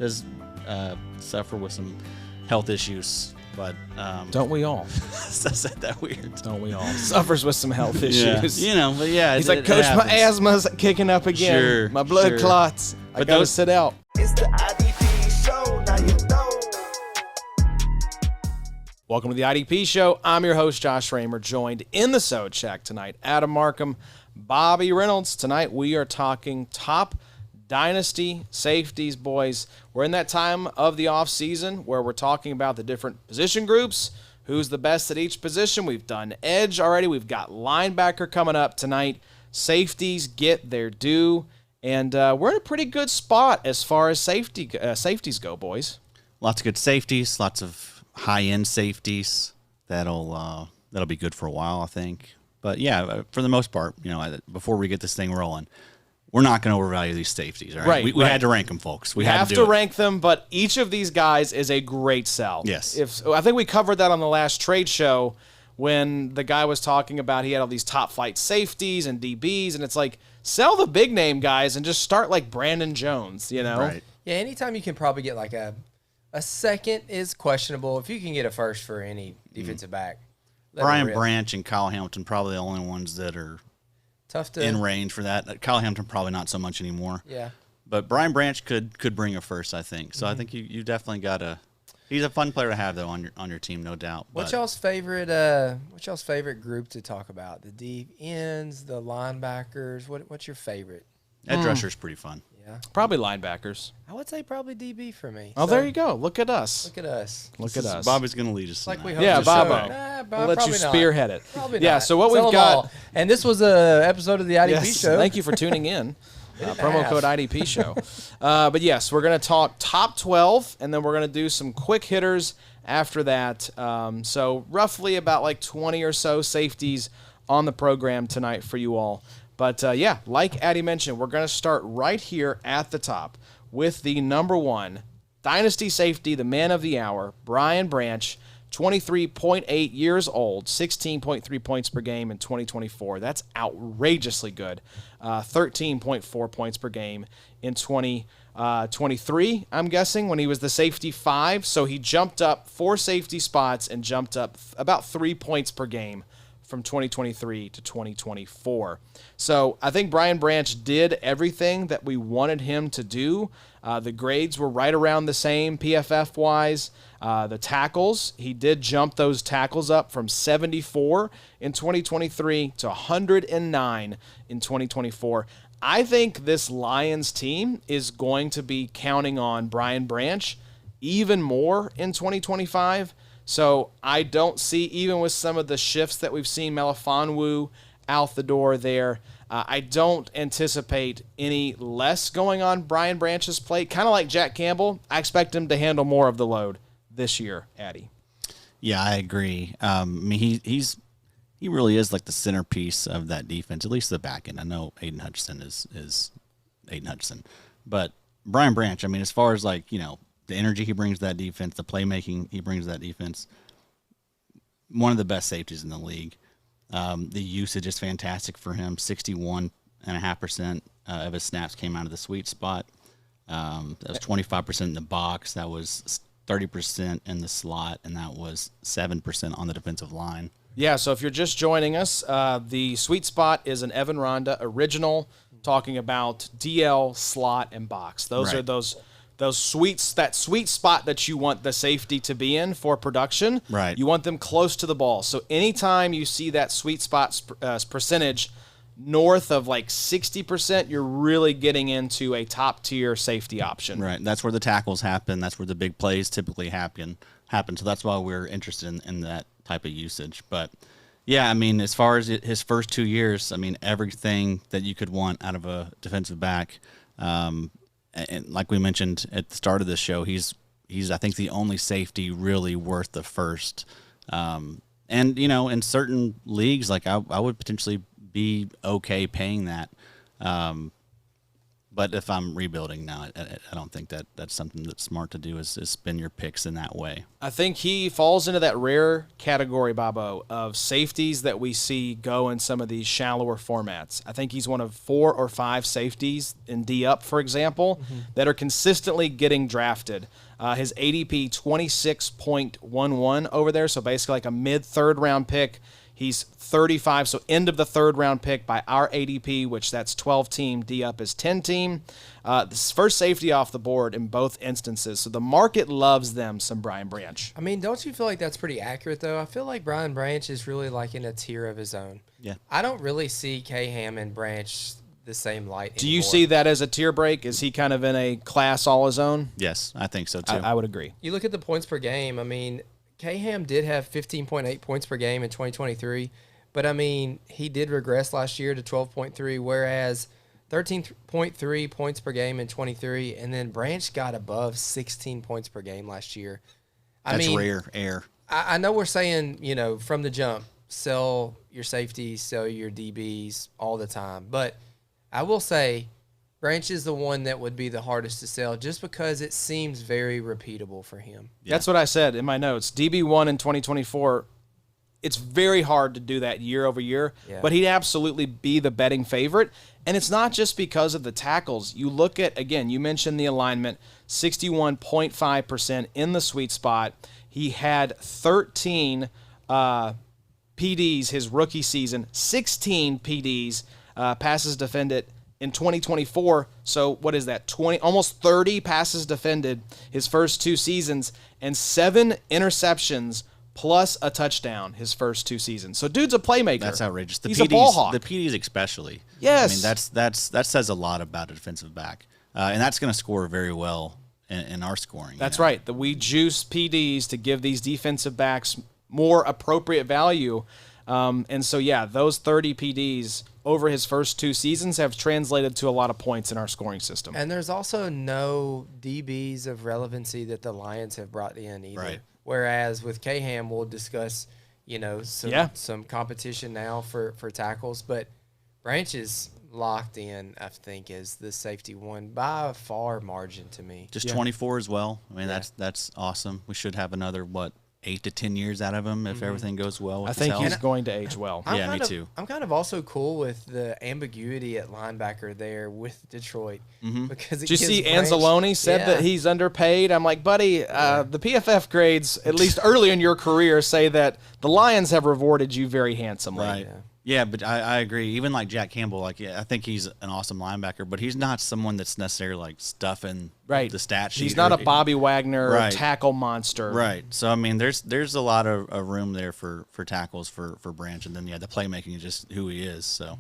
does suffer with some health issues, but don't we all? Is that weird? Don't we all? Suffers with some health issues. Yeah. But yeah, he's like, Coach, my asthma's kicking up again. Sure, my blood clots. I gotta sit out. It's the IDP show. Now you know. Welcome to the IDP show. I'm your host, Josh Raymer, joined in the Sode Shack tonight, Adam Markham, Bobby Reynolds. Tonight we are talking top Dynasty safeties, boys. We're in that time of the off season where we're talking about the different position groups, who's the best at each position. We've done edge already. We've got linebacker coming up tonight. Safeties get their due, and we're in a pretty good spot as far as safeties go, boys. Lots of good safeties, lots of high-end safeties. That'll be good for a while, I think. But yeah, for the most part, before we get this thing rolling, we're not going to overvalue these safeties, all right? We had to rank them, folks. We have to rank them, but each of these guys is a great sell. Yes. I think we covered that on the last trade show when the guy was talking about he had all these top-flight safeties and DBs, and it's like, sell the big-name guys and just start like Brandon Jones, Right. Yeah, anytime you can probably get like a second is questionable. If you can get a first for any defensive back. Brian Branch and Kyle Hamilton probably the only ones that are tough to in range for that. Kyle Hamilton probably not so much anymore. Yeah. But Brian Branch could bring a first, I think. So I think you definitely got he's a fun player to have though on your team, no doubt. What's y'all's favorite group to talk about? The deep ends, the linebackers. What's your favorite? Edge rusher's pretty fun. Yeah. Probably linebackers. I would say probably DB for me. Oh, there you go. Look at us. Look at us. Look at us. Bobby's going to lead us. Like we tonight. hope. Yeah, Bobo. Bob, We'll let you spearhead it. Probably yeah, not. so what Sell we've them got. all. And this was a episode of the IDP Yes, show. thank you for tuning in. Promo code IDP show. But yes, we're going to talk top 12, and then we're going to do some quick hitters after that. So roughly about like 20 or so safeties on the program tonight for you all. But yeah, like Addy mentioned, we're going to start right here at the top with the number one Dynasty safety, the man of the hour, Brian Branch, 23.8 years old, 16.3 points per game in 2024. That's outrageously good. 13.4 points per game in 2023, I'm guessing, when he was the safety 5. So he jumped up 4 safety spots and jumped up about 3 points per game from 2023 to 2024. So I think Brian Branch did everything that we wanted him to do. The grades were right around the same PFF-wise. The tackles, he did jump those tackles up from 74 in 2023 to 109 in 2024. I think this Lions team is going to be counting on Brian Branch even more in 2025. So I don't see, even with some of the shifts that we've seen, Melifonwu out the door there, I don't anticipate any less going on Brian Branch's plate. Kind of like Jack Campbell, I expect him to handle more of the load this year, Addy. Yeah, I agree. I mean, he really is like the centerpiece of that defense, at least the back end. I know Aiden Hutchinson is Aiden Hutchinson, but Brian Branch, I mean, as far as like, the energy he brings to that defense, the playmaking he brings to that defense, one of the best safeties in the league. The usage is fantastic for him. 61.5% of his snaps came out of the sweet spot. That was 25% in the box. That was 30% in the slot, and that was 7% on the defensive line. Yeah, so if you're just joining us, the sweet spot is an Evan Ronda original talking about DL, slot, and box. Those are those that sweet spot that you want the safety to be in for production. Right. You want them close to the ball. So anytime you see that sweet spot percentage north of like 60%, you're really getting into a top-tier safety option. Right. That's where the tackles happen. That's where the big plays typically happen. So that's why we're interested in that type of usage. But, yeah, I mean, as far as his first 2 years, I mean, everything that you could want out of a defensive back. And like we mentioned at the start of this show, he's I think the only safety really worth the first. And in certain leagues, like I would potentially be okay paying that. But if I'm rebuilding now, I don't think that's something that's smart to do is spin your picks in that way. I think he falls into that rare category, Bobo, of safeties that we see go in some of these shallower formats. I think he's one of 4 or 5 safeties in D-Up, for example, that are consistently getting drafted. His ADP 26.11 over there, so basically like a mid-third round pick. He's 35, so end of the third round pick by our ADP, which that's 12-team. D-Up is 10-team. This first safety off the board in both instances. So the market loves them, some Brian Branch. I mean, don't you feel like that's pretty accurate, though? I feel like Brian Branch is really like in a tier of his own. Yeah. I don't really see K-Ham and Branch the same light Do you anymore. see that as a tier break? Is he kind of in a class all his own? Yes, I think so too. I would agree. You look at the points per game. I mean, K-Ham did have 15.8 points per game in 2023, but I mean, he did regress last year to 12.3, whereas 13.3 points per game in 23, and then Branch got above 16 points per game last year. That's rare air. I know we're saying, from the jump, sell your safeties, sell your DBs all the time, but I will say Branch is the one that would be the hardest to sell just because it seems very repeatable for him. Yeah. That's what I said in my notes. DB1 in 2024, it's very hard to do that year over year, but he'd absolutely be the betting favorite. And it's not just because of the tackles. You look at, again, you mentioned the alignment, 61.5% in the sweet spot. He had 13 PDs his rookie season, 16 PDs, passes defended, in 2024, so what is that? Almost 30 passes defended his first 2 seasons, and 7 interceptions plus a touchdown his first 2 seasons. So dude's a playmaker. That's outrageous. He's a ball hawk. The PDs especially. Yes. I mean that says a lot about a defensive back, and that's going to score very well in our scoring. That's right. That we juice PDs to give these defensive backs more appropriate value. And so, those 30 PDs over his first 2 seasons have translated to a lot of points in our scoring system. And there's also no DBs of relevancy that the Lions have brought in either. Right. Whereas with K-Ham, we'll discuss, some competition now for tackles. But Branch is locked in, I think, as the safety one by a far margin to me. Just 24 as well. I mean, that's awesome. We should have another, 8 to 10 years out of him if everything goes well with I think his he's health. going to age well. Me too. I'm kind of also cool with the ambiguity at linebacker there with Detroit. Because Did you see Anzalone said that he's underpaid? I'm like, buddy, the PFF grades, at least early in your career, say that the Lions have rewarded you very handsomely. Right. Yeah, but I agree. Even like Jack Campbell, I think he's an awesome linebacker, but he's not someone that's necessarily like stuffing the stat sheet. He's not a Bobby Wagner Right. tackle monster. Right. So I mean, there's a lot of room there for tackles for Branch, and then the playmaking is just who he is. So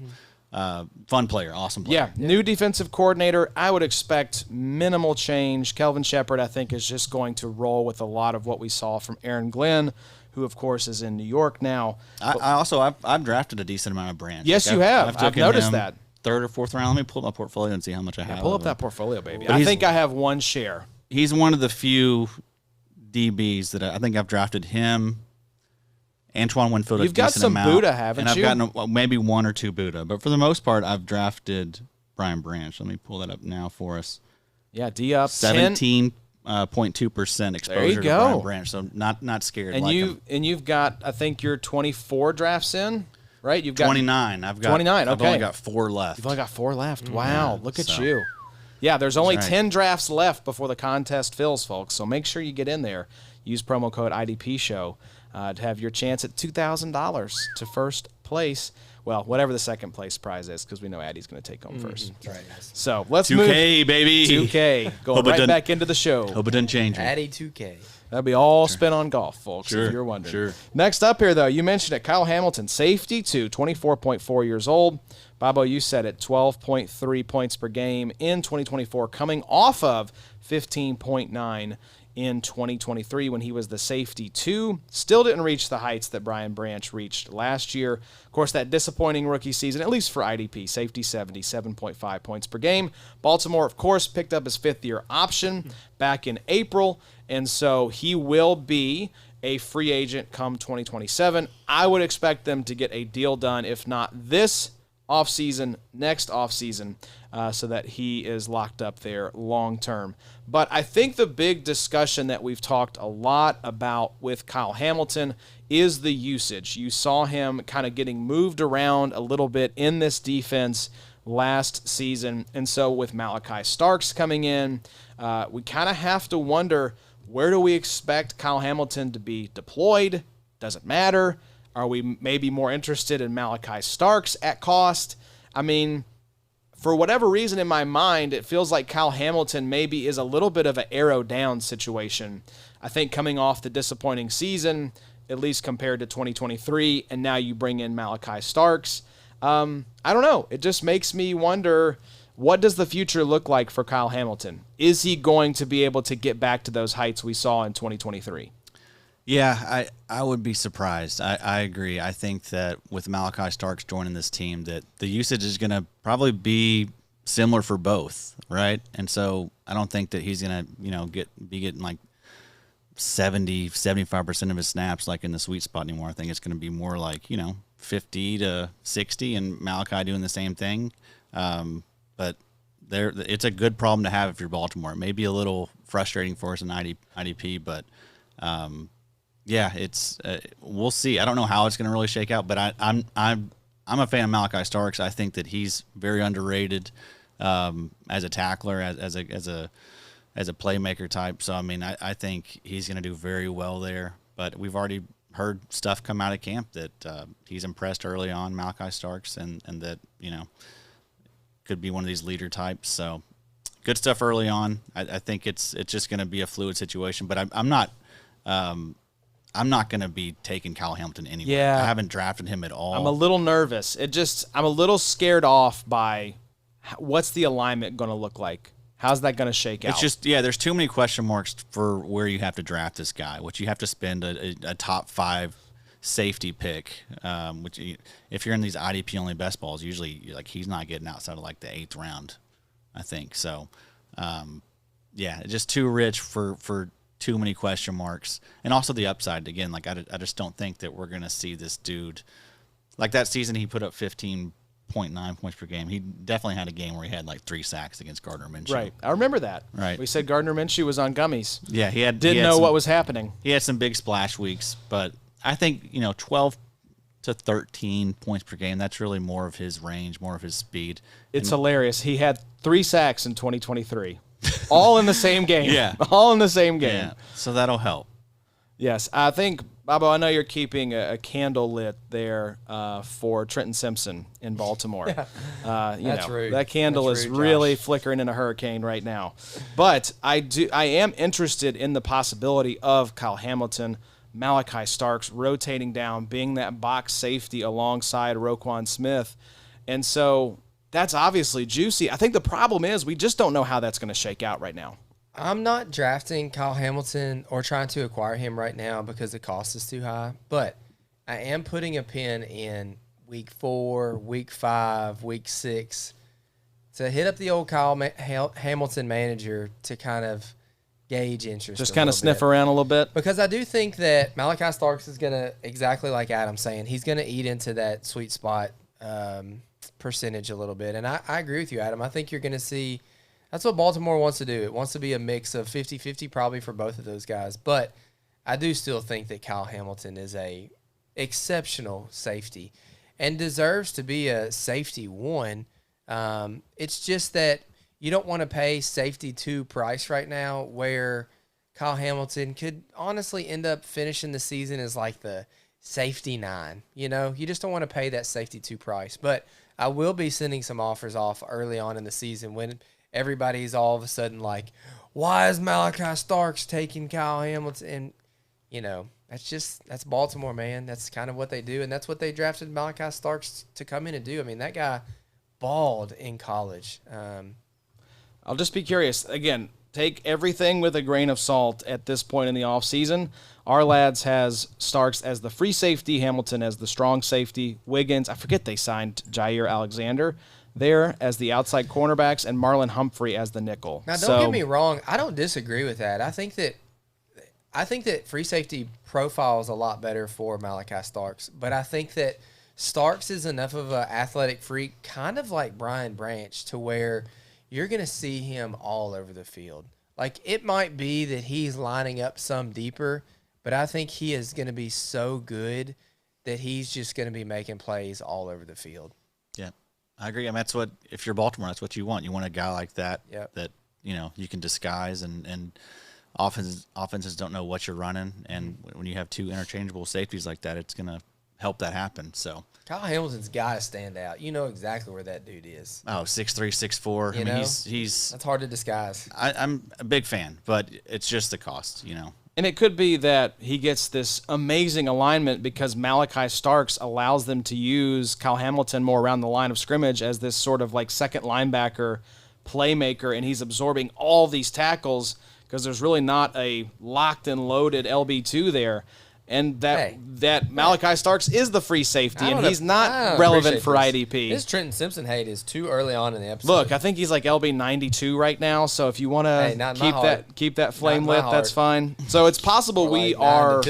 fun player, awesome player. Yeah, new defensive coordinator. I would expect minimal change. Kelvin Shepard, I think, is just going to roll with a lot of what we saw from Aaron Glenn, who, of course, is in New York now. I've drafted a decent amount of Branch. Yes, you have. I've noticed that. 3rd or 4th round. Let me pull up my portfolio and see how much I have. Pull up that portfolio, baby. I think I have 1 share. He's one of the few DBs that I think I've drafted him. Antoine Winfield. You've got some Budda, haven't you? you? And I've gotten maybe 1 or 2 Budda, but for the most part, I've drafted Brian Branch. Let me pull that up now for us. Yeah, D-Up 17.2% exposure to Brian Branch, so not scared. And you've got, I think, your 24 drafts in, right? You've got 29. I've got 29. Okay, I've only got 4 left. You've only got 4 left. Wow, look at so. you. Yeah, there's only right. 10 drafts left before the contest fills, folks. So make sure you get in there. Use promo code IDP Show to have your chance at $2,000 to first place. Well, whatever the second place prize is, because we know Addy's going to take home first. Right. So let's 2K, move. baby. 2K. Going right back into the show. Hope it doesn't change. Addy 2K. That'll be all spent on golf, folks, Sure, if you're wondering. sure. Next up here, though, you mentioned it. Kyle Hamilton, safety, 24.4 years old. Bobo, you said it, 12.3 points per game in 2024, coming off of 15.9 in 2023 when he was the safety 2. Still didn't reach the heights that Brian Branch reached last year. Of course, that disappointing rookie season, at least for IDP, safety 70, 7.5 points per game. Baltimore, of course, picked up his 5th-year option back in April, and so he will be a free agent come 2027. I would expect them to get a deal done, if not this offseason, next offseason, so that he is locked up there long term. But I think the big discussion that we've talked a lot about with Kyle Hamilton is the usage. You saw him kind of getting moved around a little bit in this defense last season. And so with Malaki Starks coming in, we kind of have to wonder, where do we expect Kyle Hamilton to be deployed? Doesn't matter. Are we maybe more interested in Malaki Starks at cost? I mean, for whatever reason in my mind, it feels like Kyle Hamilton maybe is a little bit of an arrow down situation. I think coming off the disappointing season, at least compared to 2023, and now you bring in Malaki Starks. I don't know. It just makes me wonder, what does the future look like for Kyle Hamilton? Is he going to be able to get back to those heights we saw in 2023? Yeah, I would be surprised. I agree. I think that with Malaki Starks joining this team, that the usage is going to probably be similar for both, right? And so I don't think that he's going to, be getting like 75% of his snaps like in the sweet spot anymore. I think it's going to be more like, 50 to 60 and Malaki doing the same thing. But it's a good problem to have if you're Baltimore. It may be a little frustrating for us in IDP, but yeah, it's we'll see. I don't know how it's going to really shake out, but I'm a fan of Malaki Starks. I think that he's very underrated as a tackler, as a playmaker type. So I mean, I think he's going to do very well there. But we've already heard stuff come out of camp that he's impressed early on, Malaki Starks, and that could be one of these leader types. So good stuff early on. I think it's just going to be a fluid situation. But I'm not going to be taking Kyle Hamilton anywhere. Yeah. I haven't drafted him at all. I'm a little nervous. I'm a little scared off by what's the alignment going to look like. How's that going to shake out? It's just, there's too many question marks for where you have to draft this guy, which you have to spend a top 5 safety pick, which if you're in these IDP only best balls, usually like he's not getting outside of like the 8th round, I think. So, just too rich for too many question marks. And also the upside, again, like I just don't think that we're going to see this dude. Like that season he put up 15.9 points per game. He definitely had a game where he had like 3 sacks against Gardner Minshew. Right. I remember that. Right. We said Gardner Minshew was on gummies. Yeah, Didn't know what was happening. He had some big splash weeks, but I think, 12 to 13 points per game, that's really more of his range, more of his speed. It's hilarious. He had 3 sacks in 2023. All in the same game. Yeah. All in the same game. Yeah. So that'll help. Yes. I think, Bobo, I know you're keeping a candle lit there for Trenton Simpson in Baltimore. That's rude. That candle That's is rude, really Josh. flickering in a hurricane right now. But I am interested in the possibility of Kyle Hamilton, Malaki Starks rotating down, being that box safety alongside Roquan Smith. And so that's obviously juicy. I think the problem is we just don't know how that's going to shake out right now. I'm not drafting Kyle Hamilton or trying to acquire him right now because the cost is too high, but I am putting a pin in week 4, week 5, week 6 to hit up the old Kyle Hamilton manager to kind of gauge interest. Just kind of sniff around a little bit. Because I do think that Malaki Starks is going to, exactly like Adam's saying, he's going to eat into that sweet spot percentage a little bit. And I agree with you, Adam. I think you're going to see – that's what Baltimore wants to do. It wants to be a mix of 50-50 probably for both of those guys. But I do still think that Kyle Hamilton is a exceptional safety and deserves to be a safety 1. It's just that you don't want to pay safety 2 price right now where Kyle Hamilton could honestly end up finishing the season as like the safety 9. You just don't want to pay that safety 2 price. But I will be sending some offers off early on in the season when everybody's all of a sudden like, why is Malaki Starks taking Kyle Hamilton? And, that's Baltimore, man. That's kind of what they do. And that's what they drafted Malaki Starks to come in and do. I mean, that guy balled in college. I'll just be curious. Again, take everything with a grain of salt at this point in the offseason. Our lads has Starks as the free safety, Hamilton as the strong safety, Wiggins. I forget they signed Jair Alexander there as the outside cornerbacks, and Marlon Humphrey as the nickel. Now, don't get me wrong. I don't disagree with that. I think that free safety profiles a lot better for Malaki Starks, but I think that Starks is enough of an athletic freak, kind of like Brian Branch, to where you're going to see him all over the field. Like, it might be that he's lining up some deeper, but I think he is going to be so good that he's just going to be making plays all over the field. Yeah, I agree. I mean, that's what, if you're Baltimore, that's what you want. You want a guy like that, that, you know, you can disguise, and offenses don't know what you're running. And when you have two interchangeable safeties like that, it's going to help that happen. So Kyle Hamilton's got to stand out. You know exactly where that dude is. Oh, 6'3", 6'4". I mean, he's that's hard to disguise. I'm a big fan, but it's just the cost, you know. And it could be that he gets this amazing alignment because Malaki Starks allows them to use Kyle Hamilton more around the line of scrimmage as this sort of like second linebacker playmaker, and he's absorbing all these tackles because there's really not a locked and loaded LB2 there. And that Malaki Starks is the free safety, and he's not relevant for IDP. This Trenton Simpson hate is too early on in the episode. Look, I think he's like LB 92 right now, so if you want to keep that flame lit, that's fine. So it's possible we are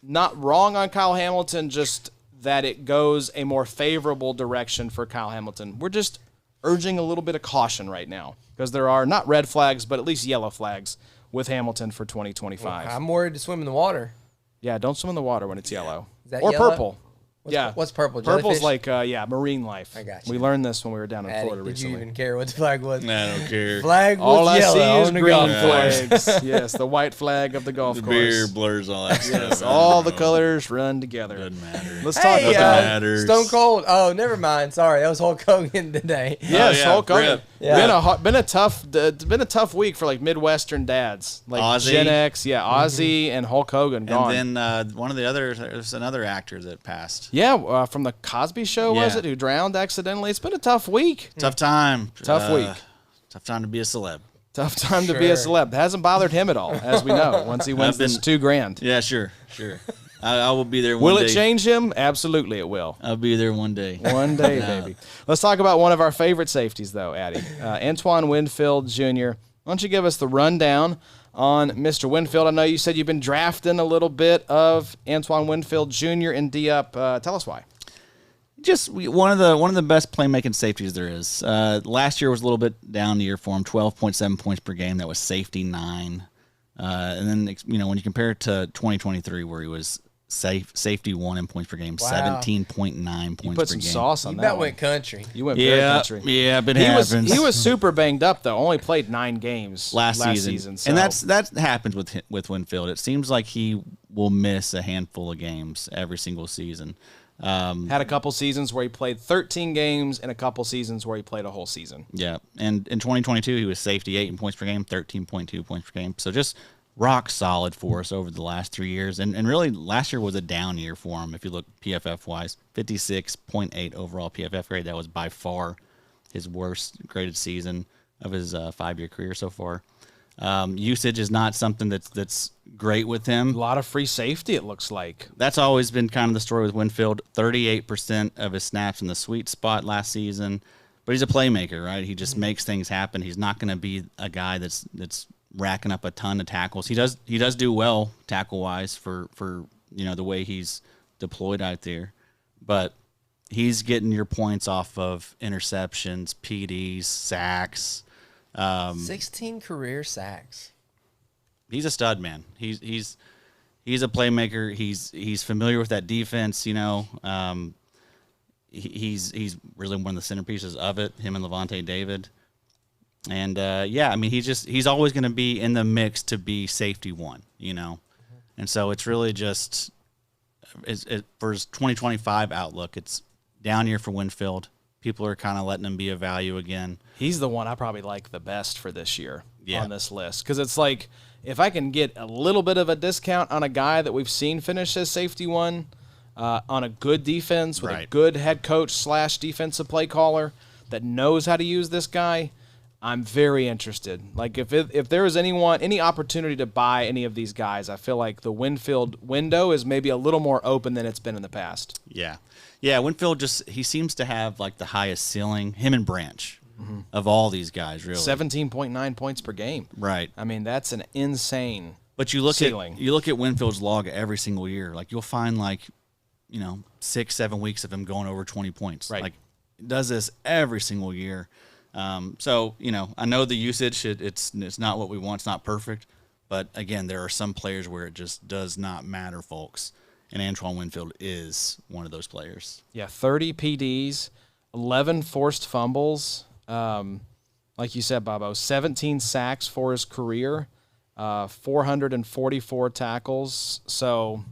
not wrong on Kyle Hamilton, just that it goes a more favorable direction for Kyle Hamilton. We're just urging a little bit of caution right now because there are not red flags, but at least yellow flags with Hamilton for 2025. I'm worried to swim in the water. Yeah, don't swim in the water when it's yellow. Is that or yellow? Purple. What's purple? Purple's Jellyfish? like marine life. I got you. We learned this when we were down in Addy, Florida recently. Did you even care what the flag was? I don't care. Flag was All I yellow see is on the green golf course. flags. Yes, the white flag of the golf The course. beer blurs all that stuff. Yes, all the colors run together. Doesn't matter. Let's talk Hey, about matters. Stone Cold. Oh, never mind. Sorry, that was Hulk Hogan today. Yes, Hulk Hogan. Rip. Yeah. Been a tough week for like Midwestern dads, like Ozzy. Gen X, Ozzy and Hulk Hogan gone. And then one of the others, there's another actor that passed. Yeah, from the Cosby Show, was Yeah. it? Who drowned accidentally? It's been a tough week. Tough time. Tough week. Tough time to be a celeb. Tough time to be a celeb. It hasn't bothered him at all, as we know. Once he wins this $2,000. Yeah, sure. I will be there one day. Will it change him? Absolutely, it will. I'll be there one day. One day, baby. Let's talk about one of our favorite safeties, though, Addy. Antoine Winfield Jr. Why don't you give us the rundown on Mr. Winfield? I know you said you've been drafting a little bit of Antoine Winfield Jr. and D-Up. Tell us why. Just one of the best playmaking safeties there is. Last year was a little bit down the year for him, 12.7 points per game. That was safety 9. And then, you know, when you compare it to 2023, where he was safety 1 in points per game, 17.9 points per game. You put some sauce on that That one. went country. You went very country. Yeah, but happens. He was super banged up though. Only played 9 games last season. So. And that happens with Winfield. It seems like he will miss a handful of games every single season. Had a couple seasons where he played 13 games and a couple seasons where he played a whole season. Yeah, and in 2022 he was safety 8 in points per game, 13.2 points per game. So just rock solid for us over the last 3 years. And really last year was a down year for him. If you look PFF-wise, 56.8 overall PFF grade. That was by far his worst graded season of his 5-year career so far. Usage is not something that's great with him. A lot of free safety, it looks like. That's always been kind of the story with Winfield. 38% of his snaps in the sweet spot last season. But he's a playmaker, right? He just makes things happen. He's not going to be a guy that's racking up a ton of tackles. He does do well tackle-wise for you know the way he's deployed out there. But he's getting your points off of interceptions, PDs, sacks. 16 career sacks. He's a stud, man. He's a playmaker. He's familiar with that defense. You know, he's really one of the centerpieces of it. Him and Levante David, and I mean he's always going to be in the mix to be safety 1. You know, and so it's really just for his 2025 outlook. It's down year for Winfield. People are kind of letting him be a value again. He's the one I probably like the best for this year on this list. Because it's like, if I can get a little bit of a discount on a guy that we've seen finish as safety 1 on a good defense with a good head coach / defensive play caller that knows how to use this guy, I'm very interested. Like, if there is any opportunity to buy any of these guys, I feel like the Winfield window is maybe a little more open than it's been in the past. Yeah, Winfield he seems to have like the highest ceiling, him and Branch, of all these guys, really. 17.9 points per game. Right. I mean, that's an insane But you look ceiling. at Winfield's log every single year. Like you'll find like 6-7 weeks of him going over 20 points. Right. Like, does this every single year. So, I know the usage, it's not what we want. It's not perfect. But, again, there are some players where it just does not matter, folks. And Antoine Winfield is one of those players. Yeah, 30 PDs, 11 forced fumbles. Like you said, Bobo, 17 sacks for his career, 444 tackles. So,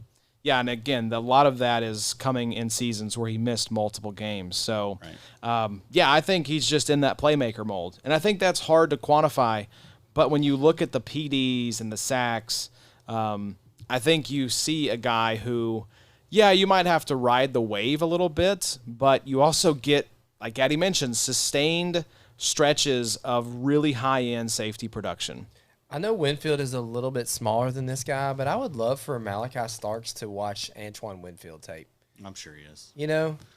yeah, and again, a lot of that is coming in seasons where he missed multiple games. So, yeah, I think he's just in that playmaker mold. And I think that's hard to quantify. But when you look at the PDs and the sacks, I think you see a guy who, yeah, you might have to ride the wave a little bit, but you also get, like Addy mentioned, sustained stretches of really high-end safety production. I know Winfield is a little bit smaller than this guy, but I would love for Malaki Starks to watch Antoine Winfield tape. I'm sure he is.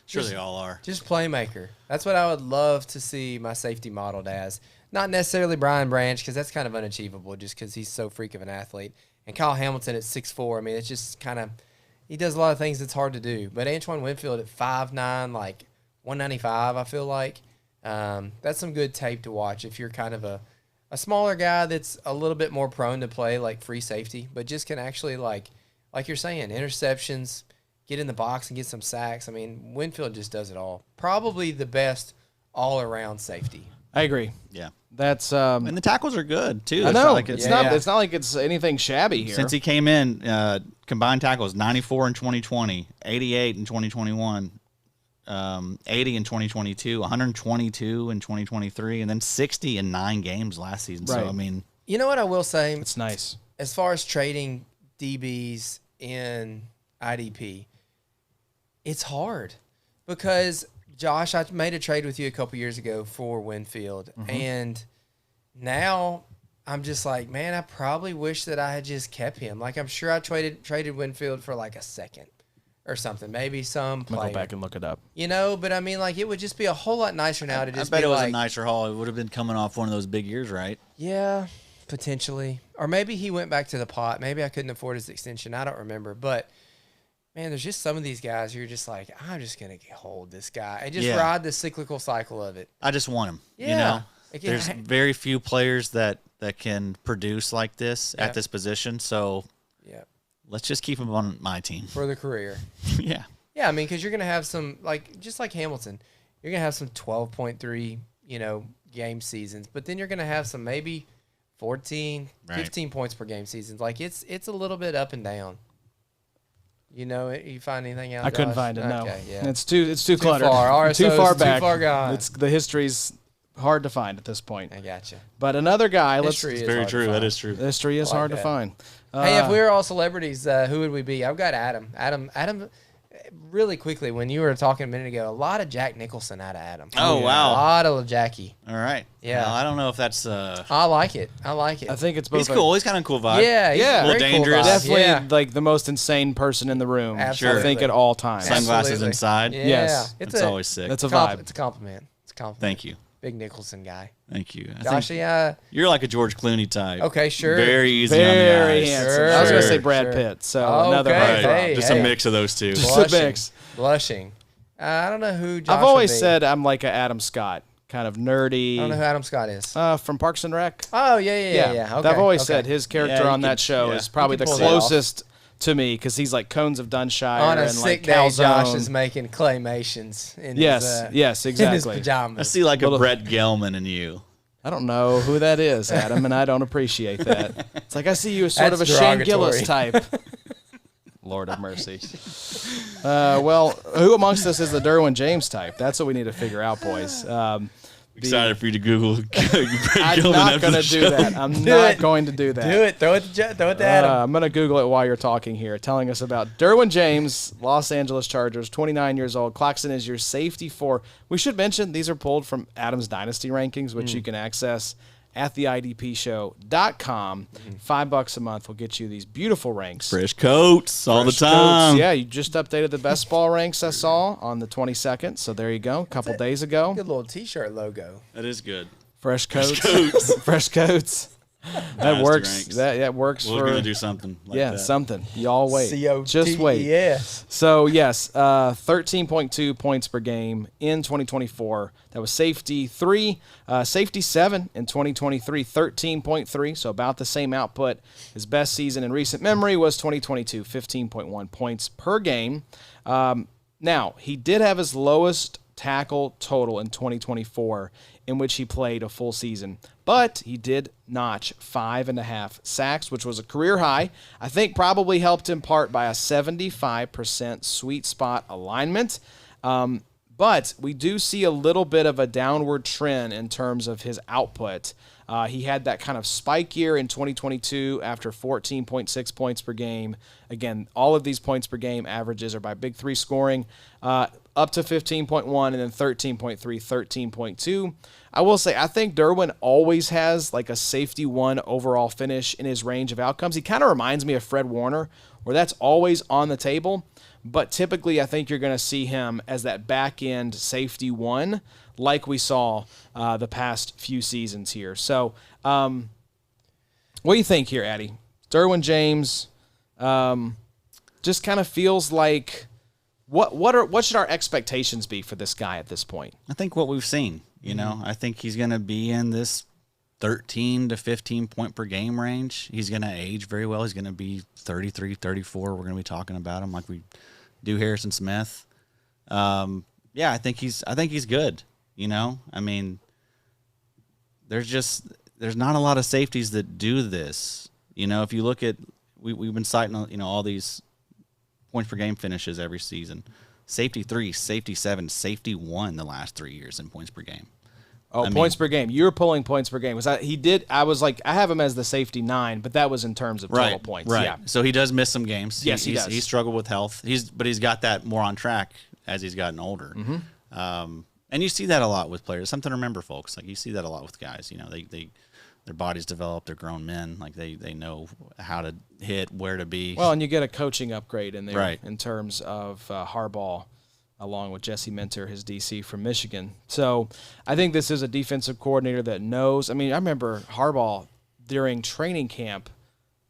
Sure They all are. Just playmaker. That's what I would love to see my safety modeled as. Not necessarily Brian Branch, because that's kind of unachievable just because he's so freak of an athlete. And Kyle Hamilton at 6'4", I mean, it's just kind of – he does a lot of things that's hard to do. But Antoine Winfield at 5'9", like 195, I feel like, that's some good tape to watch if you're kind of a smaller guy that's a little bit more prone to play like free safety, but just can actually, like you're saying, interceptions, get in the box and get some sacks. I mean, Winfield just does it all. Probably the best all-around safety. I agree. Yeah. That's and the tackles are good too. I It's know. not like it's It's not like it's anything shabby here. Since he came in, combined tackles 94 in 2020, 88 in 2021, 80 in 2022, 122 in 2023, and then 60 in 9 games last season. Right. So I mean, You know what I will say? It's nice. As far as trading DBs in IDP, it's hard because Josh, I made a trade with you a couple years ago for Winfield, and now I'm just like, man, I probably wish that I had just kept him. Like, I'm sure I traded Winfield for like a second or something, maybe some I'm player. go back and look it up. But I mean, like, it would just be a whole lot nicer now to I just bet be it was like, a nicer haul. It would have been coming off one of those big years, right? yeah, potentially. Or maybe he went back to the pot. Maybe I couldn't afford his extension. I don't remember. But, man, there's just some of these guys you're just like, I'm just going to hold this guy and just ride the cyclical cycle of it. I just want him. Yeah. There's very few players that can produce like this at this position. So let's just keep him on my team. For the career. Yeah. Yeah, I mean, because you're going to have some, just like Hamilton, you're going to have some 12.3, game seasons. But then you're going to have some maybe 14, 15 points per game seasons. Like, it's a little bit up and down. You find anything out? I couldn't Josh? find it. No, Okay, yeah. It's too cluttered. Far. RSO's too far back. Too far gone. It's the history's hard to find at this point. I gotcha. But another guy. History is Very hard to true. find. That is true. History is I like hard that. to find. Hey, if we were all celebrities, who would we be? I've got Adam. Adam. Really quickly, when you were talking a minute ago, a lot of Jack Nicholson out of Adam. Oh, wow. A lot of Jackie. All right. Yeah. Well, I don't know if that's. I like it. I think it's both. He's cool. He's kind of cool vibe. Yeah, he's Yeah. a A little very cool dangerous. vibe. Definitely Yeah. like the most insane person in the room. Absolutely. I think at all times. Sunglasses Absolutely. inside. Yeah. Yes. It's always sick. That's a Compliment. vibe. It's a compliment. It's a compliment. Thank you. Big Nicholson guy. Thank you. I Josh, think yeah. you're like a George Clooney type. Okay, sure. Very easy on Very the eyes. handsome. Sure, I was going to say Sure. Brad sure. Pitt. So Oh, another okay. heartthrob. Hey, Just hey. a mix of those two. Just a Blushing. mix. Blushing. I don't know who Josh I've always would be. said I'm like a Adam Scott, kind of nerdy. I don't know who Adam Scott is. From Parks and Rec. Oh, yeah. Okay. I've always okay. said his character Yeah, you on that could- show yeah. is probably You the could pull that off. closest to me because he's like Cones of Dunshire On a and sick like day, Calzone. Josh is making claymations in Yes, his, yes, in his exactly. I pajamas. see like a Little- Brett Gelman in you. I don't know who that is, Adam, and I don't appreciate that. It's like I see you as sort That's of a Shane Gillis derogatory. type. Lord have mercy. Well, who amongst us is the Derwin James type? That's what we need to figure out, boys. Excited for you to Google Brett I'm Gelman not after going the to do show. that. I'm Do not it. going to do that. Do it. Throw it to Adam. I'm going to Google it while you're talking here, telling us about Derwin James, Los Angeles Chargers, 29 years old. Claxton is your safety for. We should mention these are pulled from Adam's Dynasty rankings, which you can access at theidpshow.com. $5 a month will get you these beautiful ranks. Fresh coats all the Fresh time. coats. Yeah, you just updated the best ball ranks I saw on the 22nd. So there you go. A couple days ago. Good little T-shirt logo. That is good. Fresh coats. Fresh coats. That works. ranks. That works We're for gonna do something. Like that. something. Y'all wait. COTES. Just wait. So yes, 13.2 points per game in 2024. That was safety 3, safety 7 in 2023. 13.3. So about the same output. His best season in recent memory was 2022. 15.1 points per game. Now he did have his lowest tackle total in 2024, in which he played a full season. But he did notch 5.5 sacks, which was a career high. I think probably helped in part by a 75% sweet spot alignment. But we do see a little bit of a downward trend in terms of his output. He had that kind of spike year in 2022 after 14.6 points per game. Again, all of these points per game averages are by Big Three scoring, up to 15.1 and then 13.3, 13.2. I will say, I think Derwin always has like a safety 1 overall finish in his range of outcomes. He kind of reminds me of Fred Warner, where that's always on the table. But typically, I think you're going to see him as that back-end safety 1, like we saw the past few seasons here. So what do you think here, Addy? Derwin James just kind of feels like what should our expectations be for this guy at this point? I think what we've seen, I think he's going to be in this 13 to 15 point per game range. He's going to age very well. He's going to be 33, 34. We're going to be talking about him like we do Harrison Smith. I think he's good. I mean, there's not a lot of safeties that do this. If you look at, we've been citing, all these points per game finishes every season. Safety 3, safety 7, safety 1 the last 3 years in points per game. Points per game. You're pulling points per game. I was like, I have him as the safety 9, but that was in terms of total points. Right. Yeah. So he does miss some games. Yes, he does. He's struggled with health. But he's got that more on track as he's gotten older. Mm-hmm. And you see that a lot with players. Something to remember, folks. Like you see that a lot with guys. They their bodies develop. They're grown men. Like they know how to hit, where to be. Well, and you get a coaching upgrade in there, right, in terms of Harbaugh, along with Jesse Minter, his DC from Michigan. So I think this is a defensive coordinator that knows. I mean, I remember Harbaugh during training camp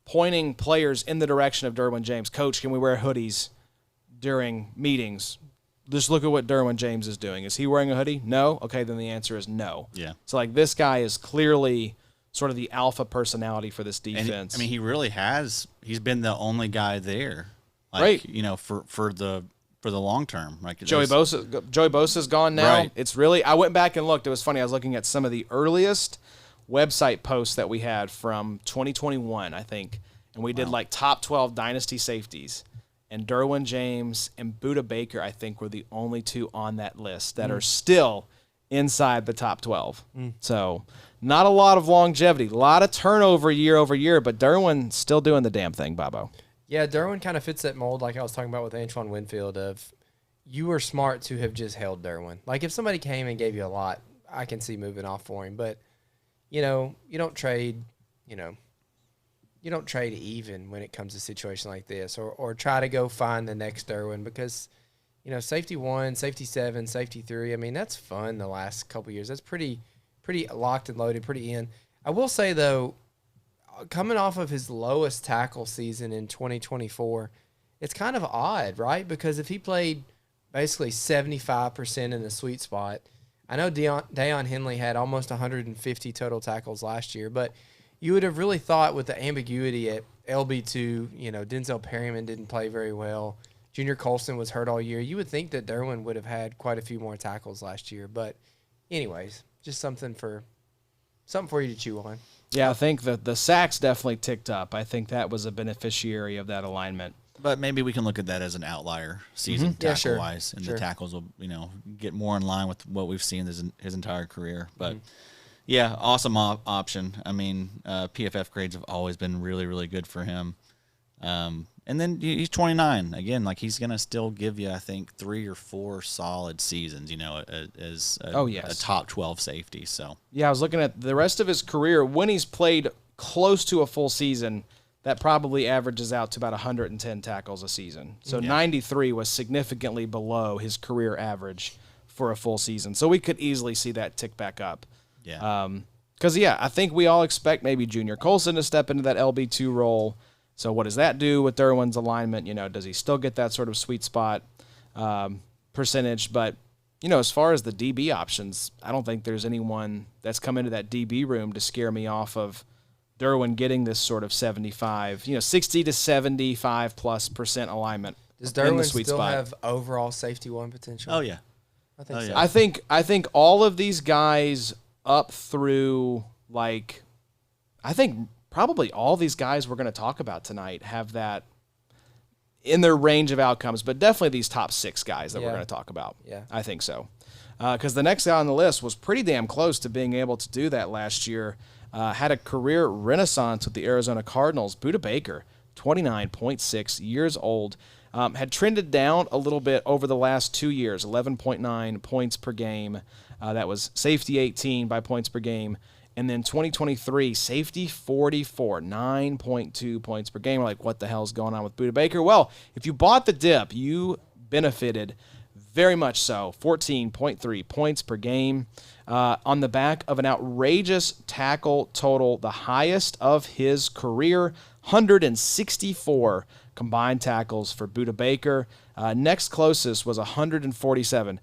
pointing players in the direction of Derwin James. Coach, can we wear hoodies during meetings? Just look at what Derwin James is doing. Is he wearing a hoodie? No? Okay, then the answer is no. Yeah. So, like, this guy is clearly sort of the alpha personality for this defense. He really has. He's been the only guy there. Right. For the long term. Like Joey Bosa's gone now. Right. It's really, I went back and looked. It was funny. I was looking at some of the earliest website posts that we had from 2021, I think. And we did like top 12 dynasty safeties. And Derwin James and Budda Baker, I think, were the only two on that list that are still inside the top 12. So not a lot of longevity, a lot of turnover year over year, but Derwin's still doing the damn thing, Bobo. Yeah, Derwin kind of fits that mold like I was talking about with Antoine Winfield of you were smart to have just held Derwin. Like if somebody came and gave you a lot, I can see moving off for him. But, you don't trade, you don't trade even when it comes to a situation like this or try to go find the next Derwin because, safety 1, safety 7, safety 3, I mean, that's fun the last couple of years. That's pretty locked and loaded, pretty in. I will say, though, coming off of his lowest tackle season in 2024, it's kind of odd, right? Because if he played basically 75% in the sweet spot, I know Deion Henley had almost 150 total tackles last year, but you would have really thought with the ambiguity at LB2, Denzel Perryman didn't play very well. Junior Colson was hurt all year. You would think that Derwin would have had quite a few more tackles last year. But anyways, just something for you to chew on. Yeah, I think the sacks definitely ticked up. I think that was a beneficiary of that alignment. But maybe we can look at that as an outlier season tackle-wise, and the tackles will, get more in line with what we've seen his entire career. But, yeah, awesome option. I mean, PFF grades have always been really, really good for him. And then he's 29. Again, like he's going to still give you, I think, 3 or 4 solid seasons, as a top 12 safety. So yeah, I was looking at the rest of his career. When he's played close to a full season, that probably averages out to about 110 tackles a season. So 93 was significantly below his career average for a full season. So we could easily see that tick back up. Yeah. Because, yeah, I think we all expect maybe Junior Colson to step into that LB2 role. So what does that do with Derwin's alignment? Does he still get that sort of sweet spot percentage? But, as far as the DB options, I don't think there's anyone that's come into that DB room to scare me off of Derwin getting this sort of 75, 60 to 75+% alignment. Does in the Derwin sweet still spot. have overall safety one potential? Oh yeah. I think so. yeah. I think all of these guys up through I think probably all these guys we're going to talk about tonight have that in their range of outcomes, but definitely these top 6 guys that we're Yeah. going to talk about. Yeah. I think so. Because the next guy on the list was pretty damn close to being able to do that last year. Had a career renaissance with the Arizona Cardinals. Budda Baker, 29.6 years old. Had trended down a little bit over the last 2 years, 11.9 points per game. That was safety 18 by points per game. And then 2023, safety 44, 9.2 points per game. We're like, what the hell's going on with Budda Baker? Well, if you bought the dip, you benefited very much so. 14.3 points per game on the back of an outrageous tackle total, the highest of his career, 164 combined tackles for Budda Baker. Next closest was 147.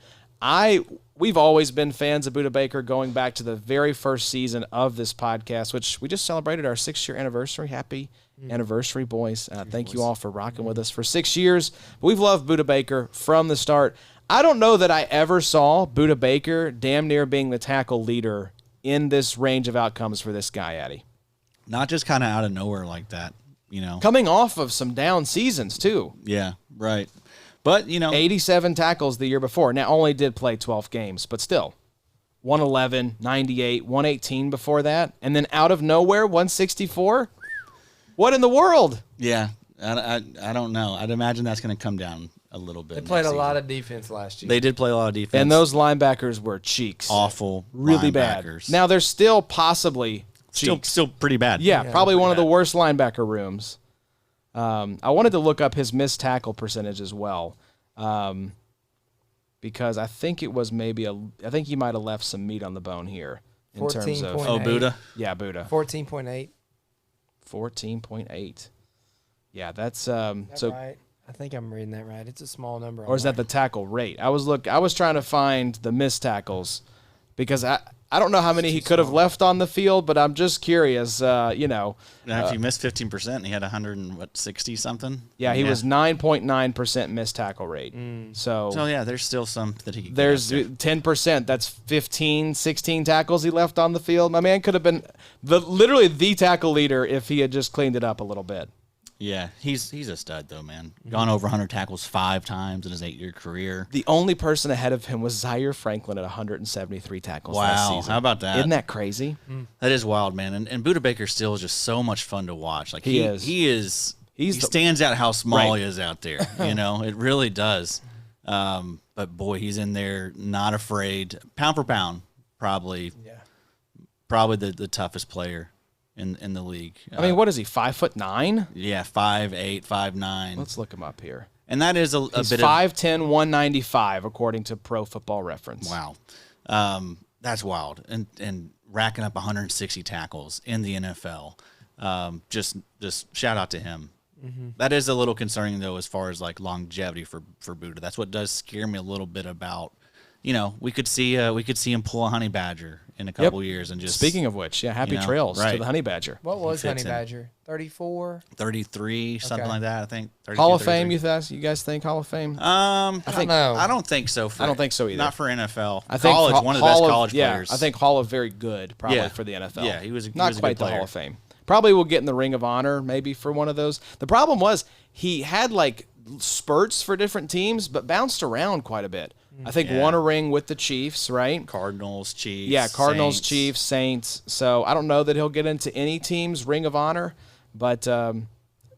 We've always been fans of Budda Baker going back to the very first season of this podcast, which we just celebrated our 6-year anniversary. Happy anniversary, boys. Thank you all for rocking with us for 6 years. But we've loved Budda Baker from the start. I don't know that I ever saw Budda Baker damn near being the tackle leader in this range of outcomes for this guy, Addy. Not just kind of out of nowhere like that, Coming off of some down seasons, too. Yeah, right. But, 87 tackles the year before. Now, only did play 12 games, but still. 111, 98, 118 before that. And then out of nowhere, 164? What in the world? yeah, I don't know. I'd imagine that's going to come down a little bit. They played next a lot season. of defense last year. They did play a lot of defense. And those linebackers were cheeks. awful Really bad. linebackers. Now, they're still possibly cheeks. still pretty bad. Yeah, probably pretty one of the bad. worst linebacker rooms. I wanted to look up his missed tackle percentage as well, because I think it was I think he might have left some meat on the bone here in terms of 14.8. Budda. yeah, Budda 14.8. 14.8. Yeah, that's That's so. right. I think I'm reading that right. It's a small number. Or is that the tackle rate? I was trying to find the missed tackles because I don't know how many he could have left on the field, but I'm just curious. Now, if you missed 15%, he had 160 something. Yeah, he was 9.9% missed tackle rate. So yeah, there's still some that he could. There's get after. 10%. That's 15, 16 tackles he left on the field. My man could have been literally the tackle leader if he had just cleaned it up a little bit. Yeah, he's a stud though, man. Gone over 100 tackles 5 times in his 8-year career. The only person ahead of him was Zaire Franklin at 173 tackles last Wow, season. how about that? Isn't that crazy? That is wild, man. And Budda Baker still is just so much fun to watch. Like He is. He stands out how small Right. he is out there. It really does. But boy, he's in there, not afraid. Pound for pound, probably the toughest player in the league. I mean, what is he, 5'9"? Yeah, 5'8", 5'9". Let's look him up here. And that is a He's bit 5'10", 195, according to Pro Football Reference. of that's wild. And racking up 160 tackles in the NFL. Just shout out to him. That is a little concerning though, as far as like longevity for Budda. That's what does scare me a little bit about. We could see him pull a honey badger in a couple years and just. Speaking of which, happy trails to right. the honey badger. What was He Honey fits in. Badger? 34? 33, something Okay. like that. I think. 32, Hall of Fame, 33. you guys think Hall of Fame? I don't know. I don't think so. I don't think so either. Not for NFL. I think college, one of the best college yeah, players. I think Hall of very good, probably Yeah. for the NFL. Yeah, he was a not good quite the player. Hall of Fame. Probably will get in the Ring of Honor maybe for one of those. The problem was he had like spurts for different teams, but bounced around quite a bit. I think Yeah. won a ring with the Chiefs, right? Cardinals, Chiefs. Yeah, Cardinals, Saints. Chiefs, Saints. So I don't know that he'll get into any team's Ring of Honor, but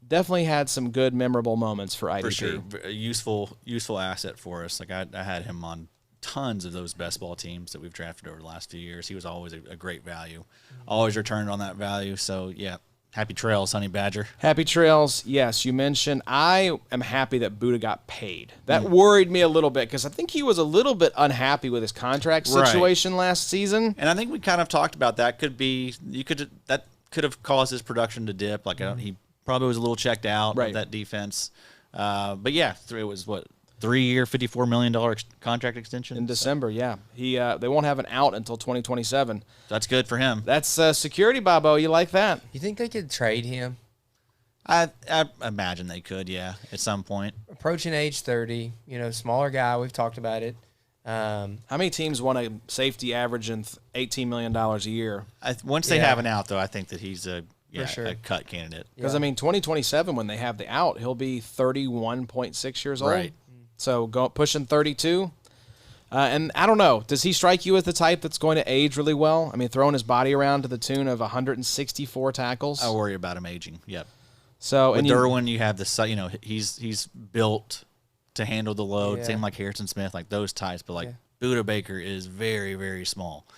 definitely had some good, memorable moments for IDP. For sure. A useful asset for us. Like I had him on tons of those best ball teams that we've drafted over the last few years. He was always a great value. Always returned on that value. So yeah, Happy trails, Honey Badger. Happy trails. Yes, you mentioned. I am happy that Budda got paid. That worried me a little bit because I think he was a little bit unhappy with his contract situation last season. And I think we kind of talked about that. That could have caused his production to dip. Like he probably was a little checked out of that defense. But yeah, it was 3-year, $54 million contract extension in December. Yeah, they won't have an out until 2027. That's good for him. That's security, Bobo. You like that? You think they could trade him? I imagine they could, yeah, at some point. Approaching age 30, smaller guy. We've talked about it. How many teams want a safety averaging $18 million a year? Once they have an out, though, I think that he's a cut candidate. Because, 2027, when they have the out, he'll be 31.6 years old. Right. So pushing 32. And I don't know. Does he strike you as the type that's going to age really well? I mean, throwing his body around to the tune of 164 tackles? I worry about him aging, yep. So, with Derwin, you have this, he's built to handle the load, same like Harrison Smith, like those types. But Budda Baker is very, very small.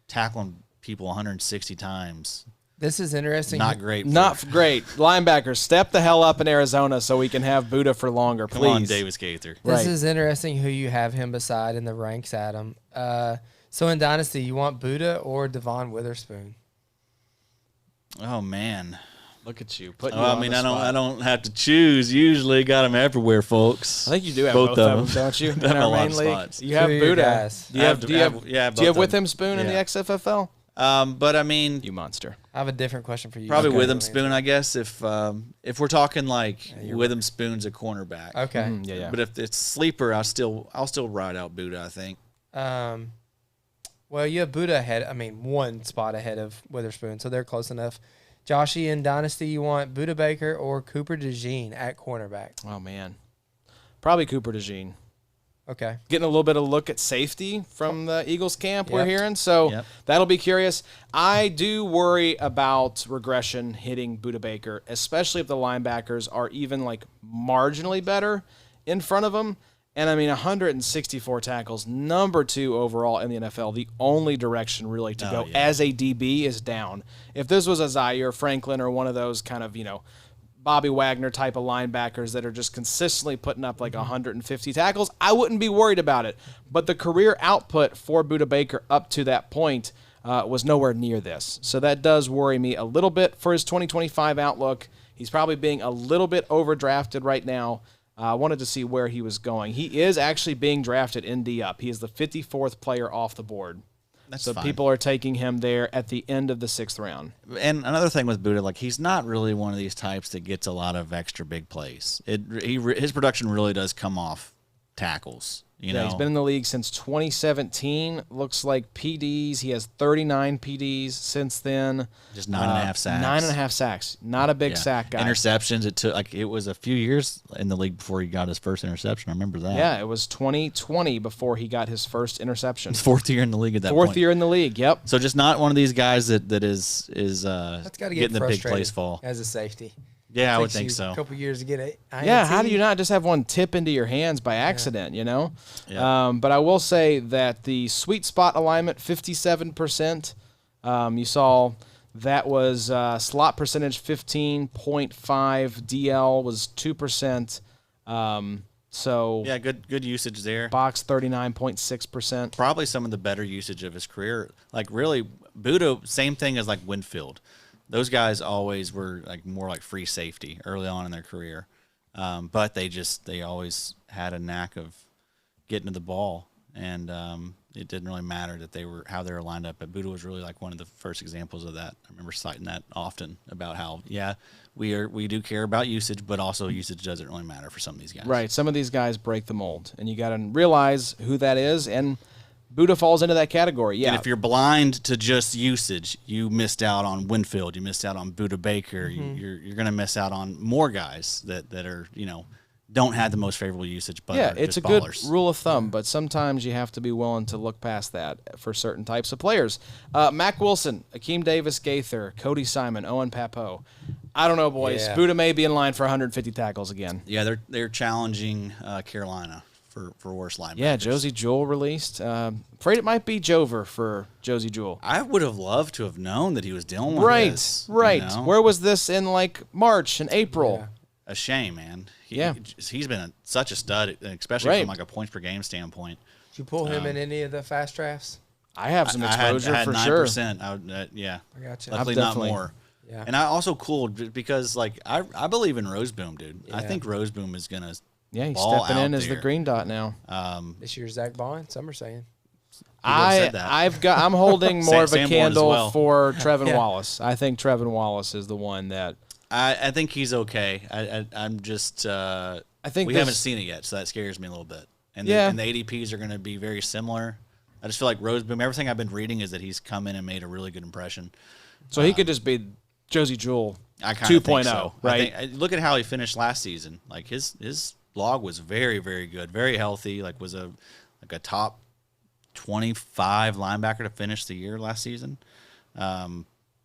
Tackling people 160 times. This is interesting. Not great. Linebackers, step the hell up in Arizona so we can have Budda for longer, please. Come on, Davis Gaither. This is interesting who you have him beside in the ranks, Adam. So in Dynasty, you want Budda or Devon Witherspoon? Oh, man. Look at you. I don't have to choose. Usually got them everywhere, folks. I think you do have both of them, don't you? In our main league. You have Budda. Do you have with him Spoon in the XFFL? But I mean, you monster. I have a different question for you. Probably Witham Spoon, I guess. If we're talking like Witham Spoon's a cornerback. Okay. Yeah. But if it's sleeper, I'll still ride out Budda, I think. Well, you have Budda ahead. I mean, one spot ahead of Witherspoon, so they're close enough. Joshy, in Dynasty, you want Budda Baker or Cooper DeJean at cornerback? Oh man, probably Cooper DeJean. Okay. Getting a little bit of a look at safety from the Eagles camp we're hearing, so that'll be curious. I do worry about regression hitting Budda Baker, especially if the linebackers are even like marginally better in front of him. And I mean, 164 tackles, number 2 overall in the NFL. The only direction really to go as a DB is down. If this was a Zaire Franklin or one of those kind of, Bobby Wagner type of linebackers that are just consistently putting up like 150 tackles, I wouldn't be worried about it. But the career output for Budda Baker up to that point was nowhere near this. So that does worry me a little bit for his 2025 outlook. He's probably being a little bit overdrafted right now. I wanted to see where he was going. He is actually being drafted in D-Up. He is the 54th player off the board. That's so fine. People are taking him there at the end of the 6th round. And another thing with Budda, like he's not really one of these types that gets a lot of extra big plays. His production really does come off tackles. He's been in the league since 2017. Looks like PDs. He has 39 PDs since then. Just 9.5 sacks. 9.5 sacks. Not a big sack guy. Interceptions. It was a few years in the league before he got his first interception. I remember that. Yeah, it was 2020 before he got his first interception. His 4th year in the league at that point. 4th year in the league. Yep. So just not one of these guys that is that's gotta getting the big plays fall as a safety. Yeah, I would think so. A couple years to get it. Yeah, how do you not just have one tip into your hands by accident, Yeah. But I will say that the sweet spot alignment, 57%. You saw that was slot percentage 15.5. DL was 2%. So yeah, good usage there. Box 39.6%. Probably some of the better usage of his career. Like really, Budda, same thing as like Winfield. Those guys always were like more like free safety early on in their career, but they always had a knack of getting to the ball, and it didn't really matter that how they were lined up. But Budda was really like one of the first examples of that. I remember citing that often about how we do care about usage, but also usage doesn't really matter for some of these guys. Right, some of these guys break the mold, and you got to realize who that is and. Budda falls into that category, yeah. And if you're blind to just usage, you missed out on Winfield. You missed out on Budda Baker. Mm-hmm. You're going to miss out on more guys that are don't have the most favorable usage. But yeah, are it's just a ballers. good rule of thumb, but sometimes you have to be willing to look past that for certain types of players. Mac Wilson, Akeem Davis Gaither, Cody Simon, Owen Papo. I don't know, boys. Yeah. Budda may be in line for 150 tackles again. Yeah, they're challenging Carolina for worse linebackers. Yeah, Josie Jewell released. Afraid it might be Jover for Josie Jewell. I would have loved to have known that he was dealing with this. Right. You know? Where was this in like March and April? Yeah. A shame, man. Yeah. He's been such a stud, especially Right. from like a points per game standpoint. Did you pull him in any of the fast drafts? I have some I exposure had for 9%. sure. I would, yeah. I got you. Luckily, definitely- not more. Yeah. And I also cool because like I believe in Roseboom, dude. I Yeah. think Roseboom is gonna. Yeah, he's ball stepping in out as the there. green dot now. This year's Zach Bond, some are saying. said that. I'm holding more of a Sanborn as candle well. for Trevin Yeah. Wallace. I think Trevin Wallace is the one that I think he's okay. I'm just. I think we this- haven't seen it yet, so that scares me a little bit. And Yeah. and the ADPs are going to be very similar. I just feel like Roseboom. Everything I've been reading is that he's come in and made a really good impression. so he could just be Josie Jewell I kind of 2.0, so. right? Look at how he finished last season. Like his log was very, very good, very healthy. Like was a top 25 linebacker to finish the year last season.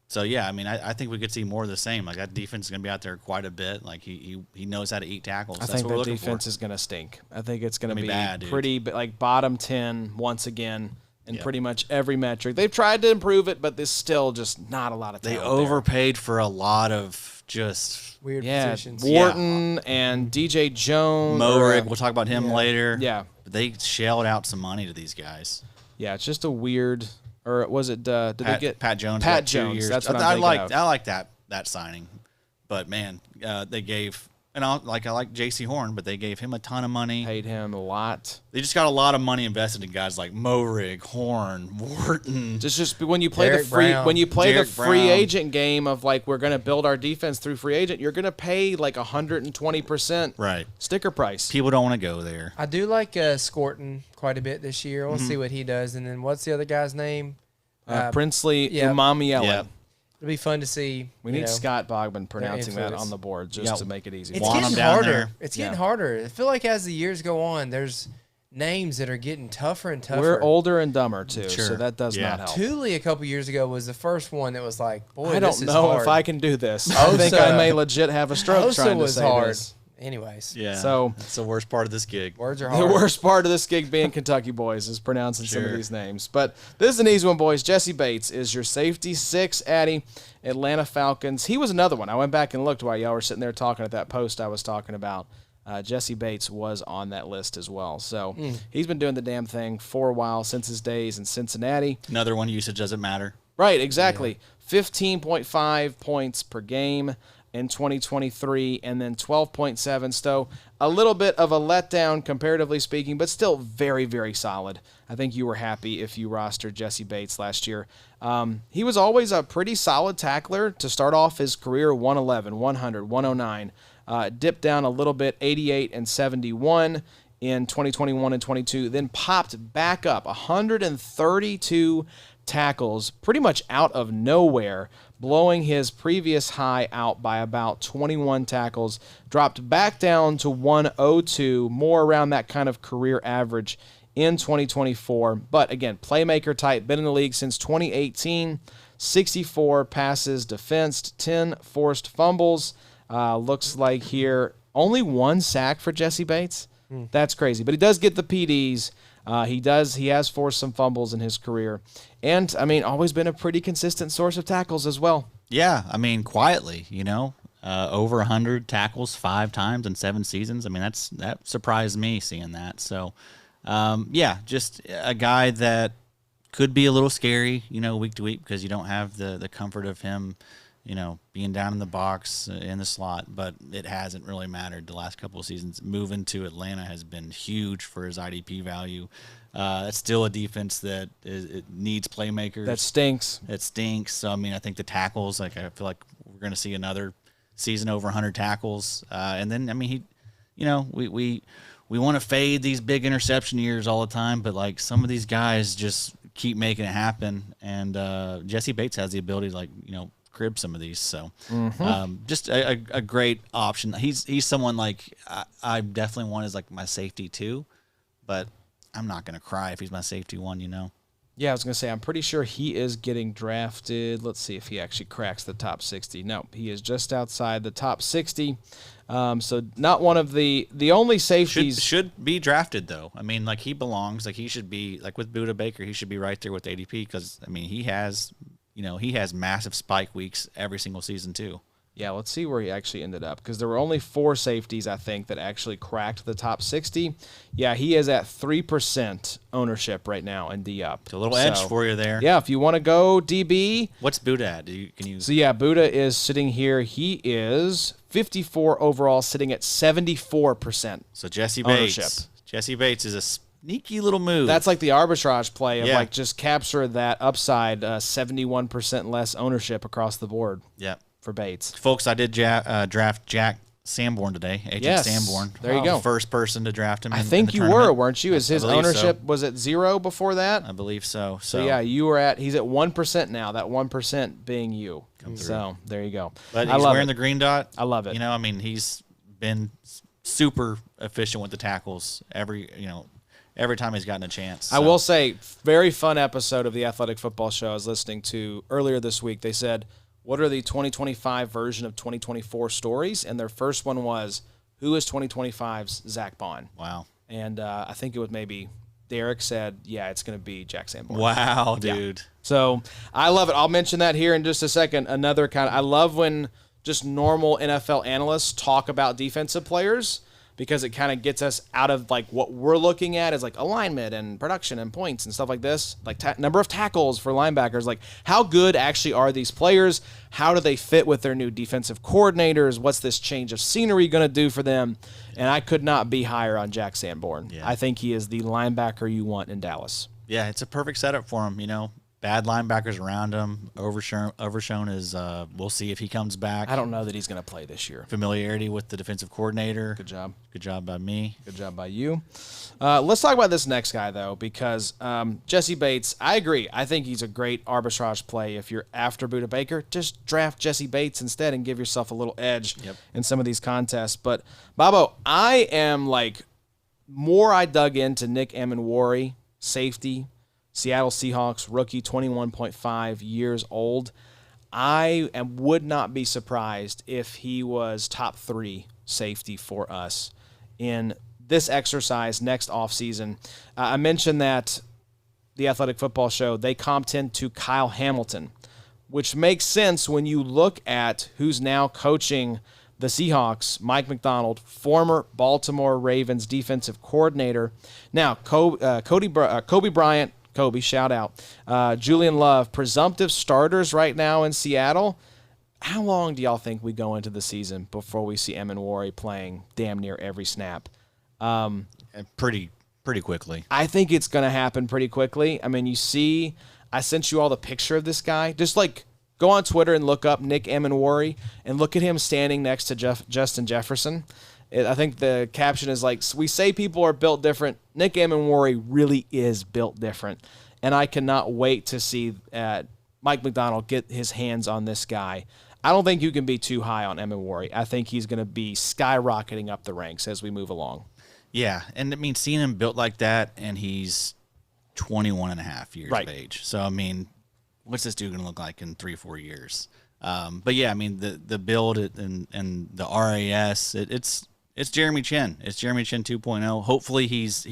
So yeah, I mean, I think we could see more of the same. Like that defense is going to be out there quite a bit. Like he knows how to eat tackles. I That's think what we're the looking defense for. is going to stink. I think it's going to be bad, dude. pretty like bottom 10 once again in Yep. pretty much every metric. They've tried to improve it, but there's still just not a lot of They talent there. overpaid for a lot of just Weird Yeah, positions. Wharton and DJ Jones. Moerig. We'll talk about him later. Yeah. But they shelled out some money to these guys. Yeah, it's just a weird. Or was it? Did they get Pat Jones? Pat got 2 Jones. years. That's what I I'm like. thinking of. I like that signing, but man, they gave and I like J.C. Horn, but they gave him a ton of money. Paid him a lot. They just got a lot of money invested in guys like Moerig, Horn, Wharton. Just when you play Derek the free Brown. when you play Derek the free Brown. agent game of like we're going to build our defense through free agent, you're going to pay like 120% Right. sticker price. People don't want to go there. I do like Scorton quite a bit this year. We'll see what he does. And then what's the other guy's name? Princely yeah. Umamiela. Yeah. It'll be fun to see. We you need know. Scott Bogman pronouncing that influence. on the board just Yeah. to make it easy. It's Want 'em getting down harder. there. It's getting Yeah. harder. I feel like as the years go on, there's names that are getting tougher and tougher. We're older and dumber too, so Sure. that does Yeah. not help. Thule a couple years ago was the first one that was like, boy, I this don't is know hard. if I can do this. I think Osa- I may legit have a stroke Osa trying to was say hard. this. Anyways, Yeah. So- that's the worst part of this gig. words are The hard. worst part of this gig being Kentucky boys is pronouncing some of Sure. these names. But this is an easy one, boys. Jessie Bates is your safety 6, Addy, Atlanta Falcons. He was another one. I went back and looked while y'all were sitting there talking at that post I was talking about. Jessie Bates was on that list as well. So he's been doing the damn thing for a while since his days in Cincinnati. Another one, usage doesn't matter. Right, exactly. 15.5 points per game in 2023, and then 12.7. So a little bit of a letdown comparatively speaking, but still very, very solid. I think you were happy if you rostered Jessie Bates last year. He was always a pretty solid tackler to start off his career, 111, 100, 109. Dipped down a little bit, 88 and 71 in 2021 and 22, then popped back up, 132 tackles pretty much out of nowhere, blowing his previous high out by about 21 tackles, dropped back down to 102, more around that kind of career average in 2024. But again, playmaker type, been in the league since 2018, 64 passes defensed, 10 forced fumbles. Looks like here only 1 sack for Jessie Bates. That's crazy, but he does get the PDs. He has forced some fumbles in his career, and I mean, always been a pretty consistent source of tackles as well. Yeah, I mean, quietly, over 100 tackles 5 times in 7 seasons. I mean, that surprised me seeing that. So, yeah, just a guy that could be a little scary, week to week because you don't have the comfort of him, being down in the box in the slot. But it hasn't really mattered the last couple of seasons. Moving to Atlanta has been huge for his IDP value. It's still a defense that it needs playmakers. That stinks. It stinks. So, I mean, I think the tackles, I feel like we're going to see another season over 100 tackles. And then, I mean, we want to fade these big interception years all the time, but, like, some of these guys just keep making it happen. And Jessie Bates has the ability to, crib some of these. So just a great option. He's someone, like, I definitely want as, like, my safety too, but I'm not going to cry if he's my safety one, Yeah, I was going to say, I'm pretty sure he is getting drafted. Let's see if he actually cracks the top 60. No, he is just outside the top 60. So not one of the only safeties. Should be drafted, though. I mean, like, he belongs. Like, he should be, like, with Budda Baker, he should be right there with ADP because, I mean, he has massive spike weeks every single season, too. Yeah, let's see where he actually ended up because there were only 4 safeties, I think, that actually cracked the top 60. Yeah, he is at 3% ownership right now in D-Up. It's a little edge for you there. Yeah, if you want to go DB. What's Budda at? Can you? So, yeah, Budda is sitting here. He is 54 overall, sitting at 74%. So Jessie Bates. Ownership. Jessie Bates is a sneaky little move. That's like the arbitrage play of, Yeah. like, just capture that upside, 71% less ownership across the board. Yeah. For Bates. Folks, I did draft Jack Sanborn today. Agent Yes. Sanborn. There you go. The first person to draft him. I in think the you tournament. were, weren't you? Is his believe ownership was at 0 before that? I believe so. So yeah, he's at 1% now. That 1% being you. So there you go. But I he's love wearing it. the green dot. I love it. You know, I mean, he's been super efficient with the tackles every time he's gotten a chance. I will say, very fun episode of the Athletic Football Show I was listening to earlier this week. They said, what are the 2025 version of 2024 stories? And their first one was, who is 2025's Zach Bond? Wow. And I think it was maybe Derek said, yeah, it's going to be Jack Sanborn. Wow, dude. Yeah. So I love it. I'll mention that here in just a second. Another kind of, I love when just normal NFL analysts talk about defensive players because it kind of gets us out of like what we're looking at as like alignment and production and points and stuff like this, like number of tackles for linebackers. Like how good actually are these players? How do they fit with their new defensive coordinators? What's this change of scenery going to do for them? And I could not be higher on Jack Sanborn. Yeah. I think he is the linebacker you want in Dallas. Yeah, it's a perfect setup for him. You know, bad linebackers around him. Overshown is. We'll see if he comes back. I don't know that he's going to play this year. Familiarity with the defensive coordinator. Good job. Good job by me. Good job by you. Let's talk about this next guy, though, because Jessie Bates, I agree. I think he's a great arbitrage play. If you're after Budda Baker, just draft Jessie Bates instead and give yourself a little edge in some of these contests. But, Bobo, I am like, more I dug into Nick Emmanwori, safety, Seattle Seahawks, rookie, 21.5 years old. I would not be surprised if he was top 3 safety for us in this exercise next offseason. I mentioned that the Athletic Football Show, they comped him to Kyle Hamilton, which makes sense when you look at who's now coaching the Seahawks, Mike McDonald, former Baltimore Ravens defensive coordinator. Now, Kobe Bryant, Kobe, shout out. Julian Love, presumptive starters right now in Seattle. How long do y'all think we go into the season before we see Emmanwori playing damn near every snap? Pretty quickly. I think it's going to happen pretty quickly. I mean, you see, I sent you all the picture of this guy. Just like go on Twitter and look up Nick Emmanwori and look at him standing next to Justin Jefferson. I think the caption is like, we say people are built different. Nick Emmanwori really is built different. And I cannot wait to see Mike McDonald get his hands on this guy. I don't think you can be too high on Emmanwori. I think he's going to be skyrocketing up the ranks as we move along. Yeah, and I mean, seeing him built like that, and he's 21 and a half years Right. of age. So, I mean, what's this dude going to look like in 3-4 years? But, yeah, I mean, the build and the RAS, it's Jeremy Chinn. It's Jeremy Chinn 2.0. Hopefully he's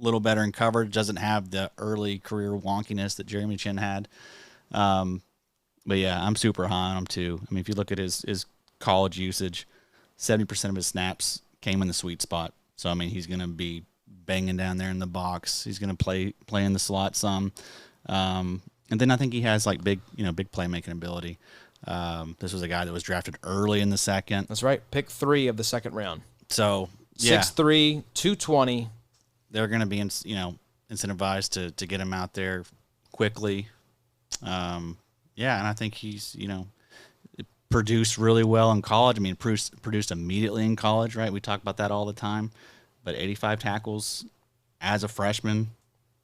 a little better in coverage, doesn't have the early career wonkiness that Jeremy Chinn had. But, yeah, I'm super high on him, too. I mean, if you look at his college usage, 70% of his snaps came in the sweet spot. So, I mean, he's going to be banging down there in the box. He's going to play in the slot some. And then I think he has, like, big playmaking ability. This was a guy that was drafted early in the second. That's right. Pick 3 of the second round. So, yeah. 6'3", 220. They're going to be, incentivized to get him out there quickly. Yeah, and I think he's, produced really well in college. I mean, produced immediately in college, right? We talk about that all the time. But 85 tackles as a freshman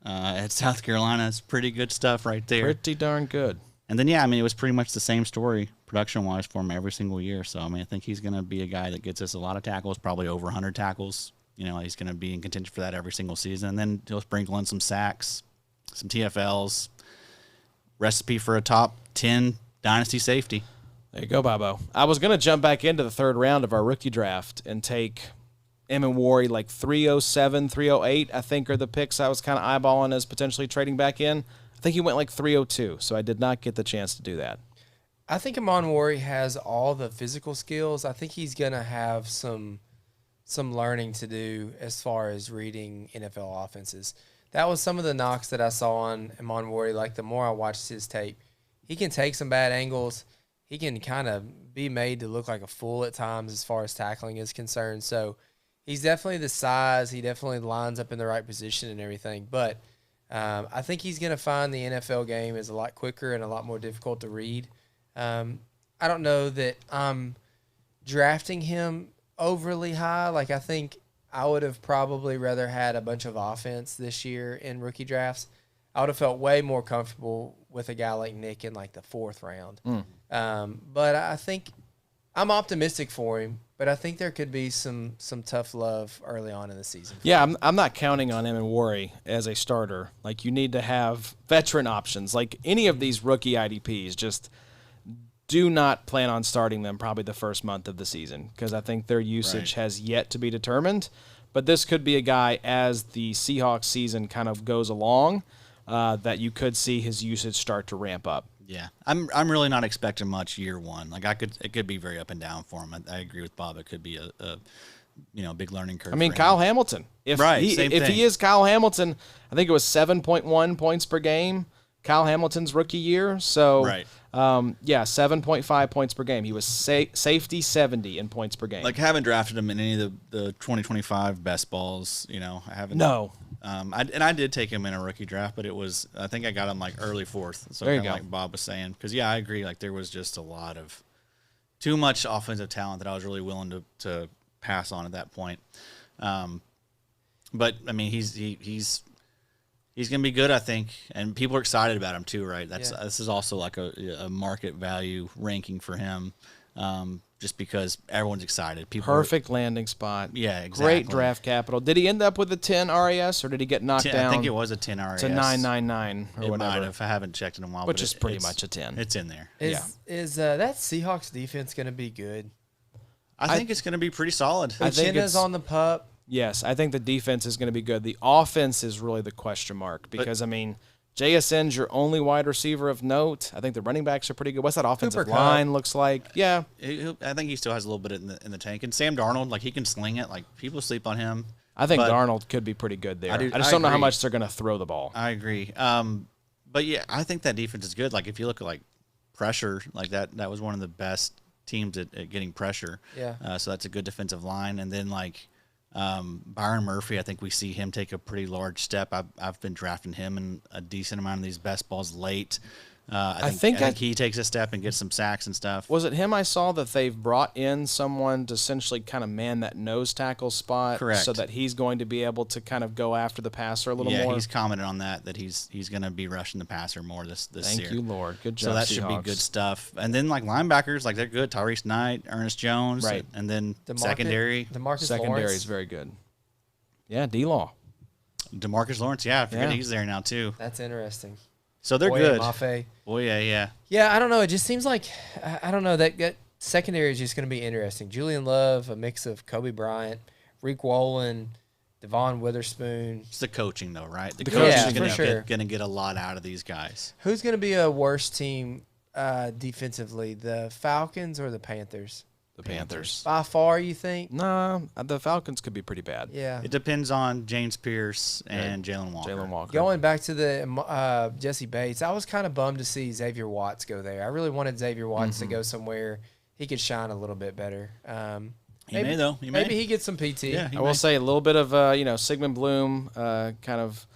at South Carolina is pretty good stuff right there. Pretty darn good. And then, yeah, I mean, it was pretty much the same story production-wise for him every single year. So, I mean, I think he's going to be a guy that gets us a lot of tackles, probably over 100 tackles. He's going to be in contention for that every single season. And then he'll sprinkle in some sacks. some TFLs. Recipe for a top 10 Dynasty safety. There you go, Bobo. I was going to jump back into the third round of our rookie draft and take Emmanwori like 307, 308, I think are the picks I was kind of eyeballing as potentially trading back in. I think he went like 302, so I did not get the chance to do that. I think Emmanwori has all the physical skills. I think he's going to have some learning to do as far as reading NFL offenses. That was some of the knocks that I saw on Emmanwori. Like, the more I watched his tape, he can take some bad angles. He can kind of be made to look like a fool at times as far as tackling is concerned. So he's definitely the size. He definitely lines up in the right position and everything. But I think he's going to find the NFL game is a lot quicker and a lot more difficult to read. I don't know that I'm drafting him overly high. Like, I think I would have probably rather had a bunch of offense this year in rookie drafts. I would have felt way more comfortable with a guy like Nick in like the 4th round. But I think I'm optimistic for him, but I think there could be some tough love early on in the season. Yeah, I'm not counting on Emmanwori as a starter. Like, you need to have veteran options. Like, any of these rookie IDPs, just do not plan on starting them probably the first month of the season because I think their usage has yet to be determined. But this could be a guy as the Seahawks season kind of goes along that you could see his usage start to ramp up. Yeah, I'm really not expecting much year one. Like, it could be very up and down for him. I agree with Bob. It could be a big learning curve. I mean, for Kyle him. Hamilton. If same thing. he is Kyle Hamilton, I think it was 7.1 points per game. Kyle Hamilton's rookie year. So, 7.5 points per game. He was safety 70 in points per game. Like, haven't drafted him in any of the 2025 best balls. You know, I haven't. No. I did take him in a rookie draft, but I think I got him like early 4th. So there you kind go. of like Bob was saying, because I agree. Like, there was just too much offensive talent that I was really willing to pass on at that point. But I mean, he's going to be good, I think, and people are excited about him too, right? This is also like a market value ranking for him, just because everyone's excited. Perfect landing spot. Yeah, exactly. Great draft capital. Did he end up with a 10 RAS, or did he get knocked down? I think it was a 10 RAS. To 999 or it whatever. might have. I haven't checked in a while. Which but is pretty much a 10. It's in there. Is that Seahawks defense going to be good? I think it's going to be pretty solid. I think Uchenna's on the pup. Yes, I think the defense is going to be good. The offense is really the question mark because, I mean, JSN's your only wide receiver of note. I think the running backs are pretty good. What's that offensive line looks like? Yeah. I think he still has a little bit in the tank. And Sam Darnold, like, he can sling it. Like, people sleep on him. I think Darnold could be pretty good there. I just I don't know how agree. much they're going to throw the ball. I agree. But, yeah, I think that defense is good. Like, if you look at, like, pressure, like that was one of the best teams at getting pressure. Yeah. So that's a good defensive line. And then, like, Byron Murphy, I think we see him take a pretty large step. I've been drafting him in a decent amount of these best balls late. I think he takes a step and gets some sacks and stuff. Was it him I saw that they've brought in someone to essentially kind of man that nose tackle spot? Correct. So that he's going to be able to kind of go after the passer a little more? Yeah, he's commented on that he's going to be rushing the passer more this year. Thank you, Lord. Good job, So that should be good stuff. And then, like, linebackers, like, they're good. Tyrese Knight, Ernest Jones. Right. And then secondary. Secondary is very good. Yeah, D-Law. DeMarcus Lawrence, I forget he's there now, too. That's interesting. So they're good. Mafe. Boy, yeah. Yeah, I don't know. It just seems like, I don't know, that secondary is just going to be interesting. Julian Love, a mix of Kobe Bryant, Reek Wolin, Devon Witherspoon. It's the coaching, though, right? The coaching coaching is for going to get a lot out of these guys. Who's going to be a worse team defensively, the Falcons or the Panthers? The Panthers. By far, you think? No, the Falcons could be pretty bad. Yeah. It depends on James Pierce and Jalen Walker. Going back to the Jessie Bates, I was kind of bummed to see Xavier Watts go there. I really wanted Xavier Watts to go somewhere he could shine a little bit better. He may, though. Maybe he gets some PT. Yeah, I will say a little bit of Sigmund Bloom kind of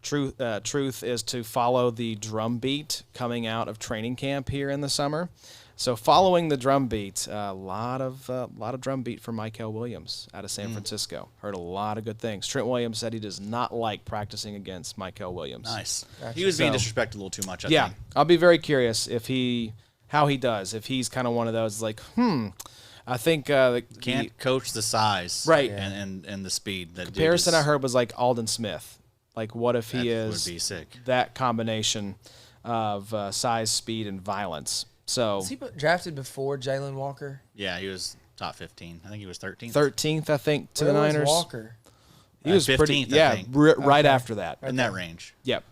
truth is to follow the drum beat coming out of training camp here in the summer. So following the drum beat, a lot of drum beat from Mykel Williams out of San Francisco. Heard a lot of good things. Trent Williams said he does not like practicing against Mykel Williams. Nice. Gotcha. He was being disrespected a little too much, I think. I'll be very curious how he does. If he's kind of one of those like, I think can't coach the size, right, and the speed. That comparison I heard was like Alden Smith. Like, what if he That is would be sick. that combination of size, speed, and violence? So Was he drafted before Jalen Walker? Yeah, he was top 15. I think he was 13th. 13th, I think, to Where the was Niners. Walker? He was 15th, pretty, I think. right after that. In that range. Yep.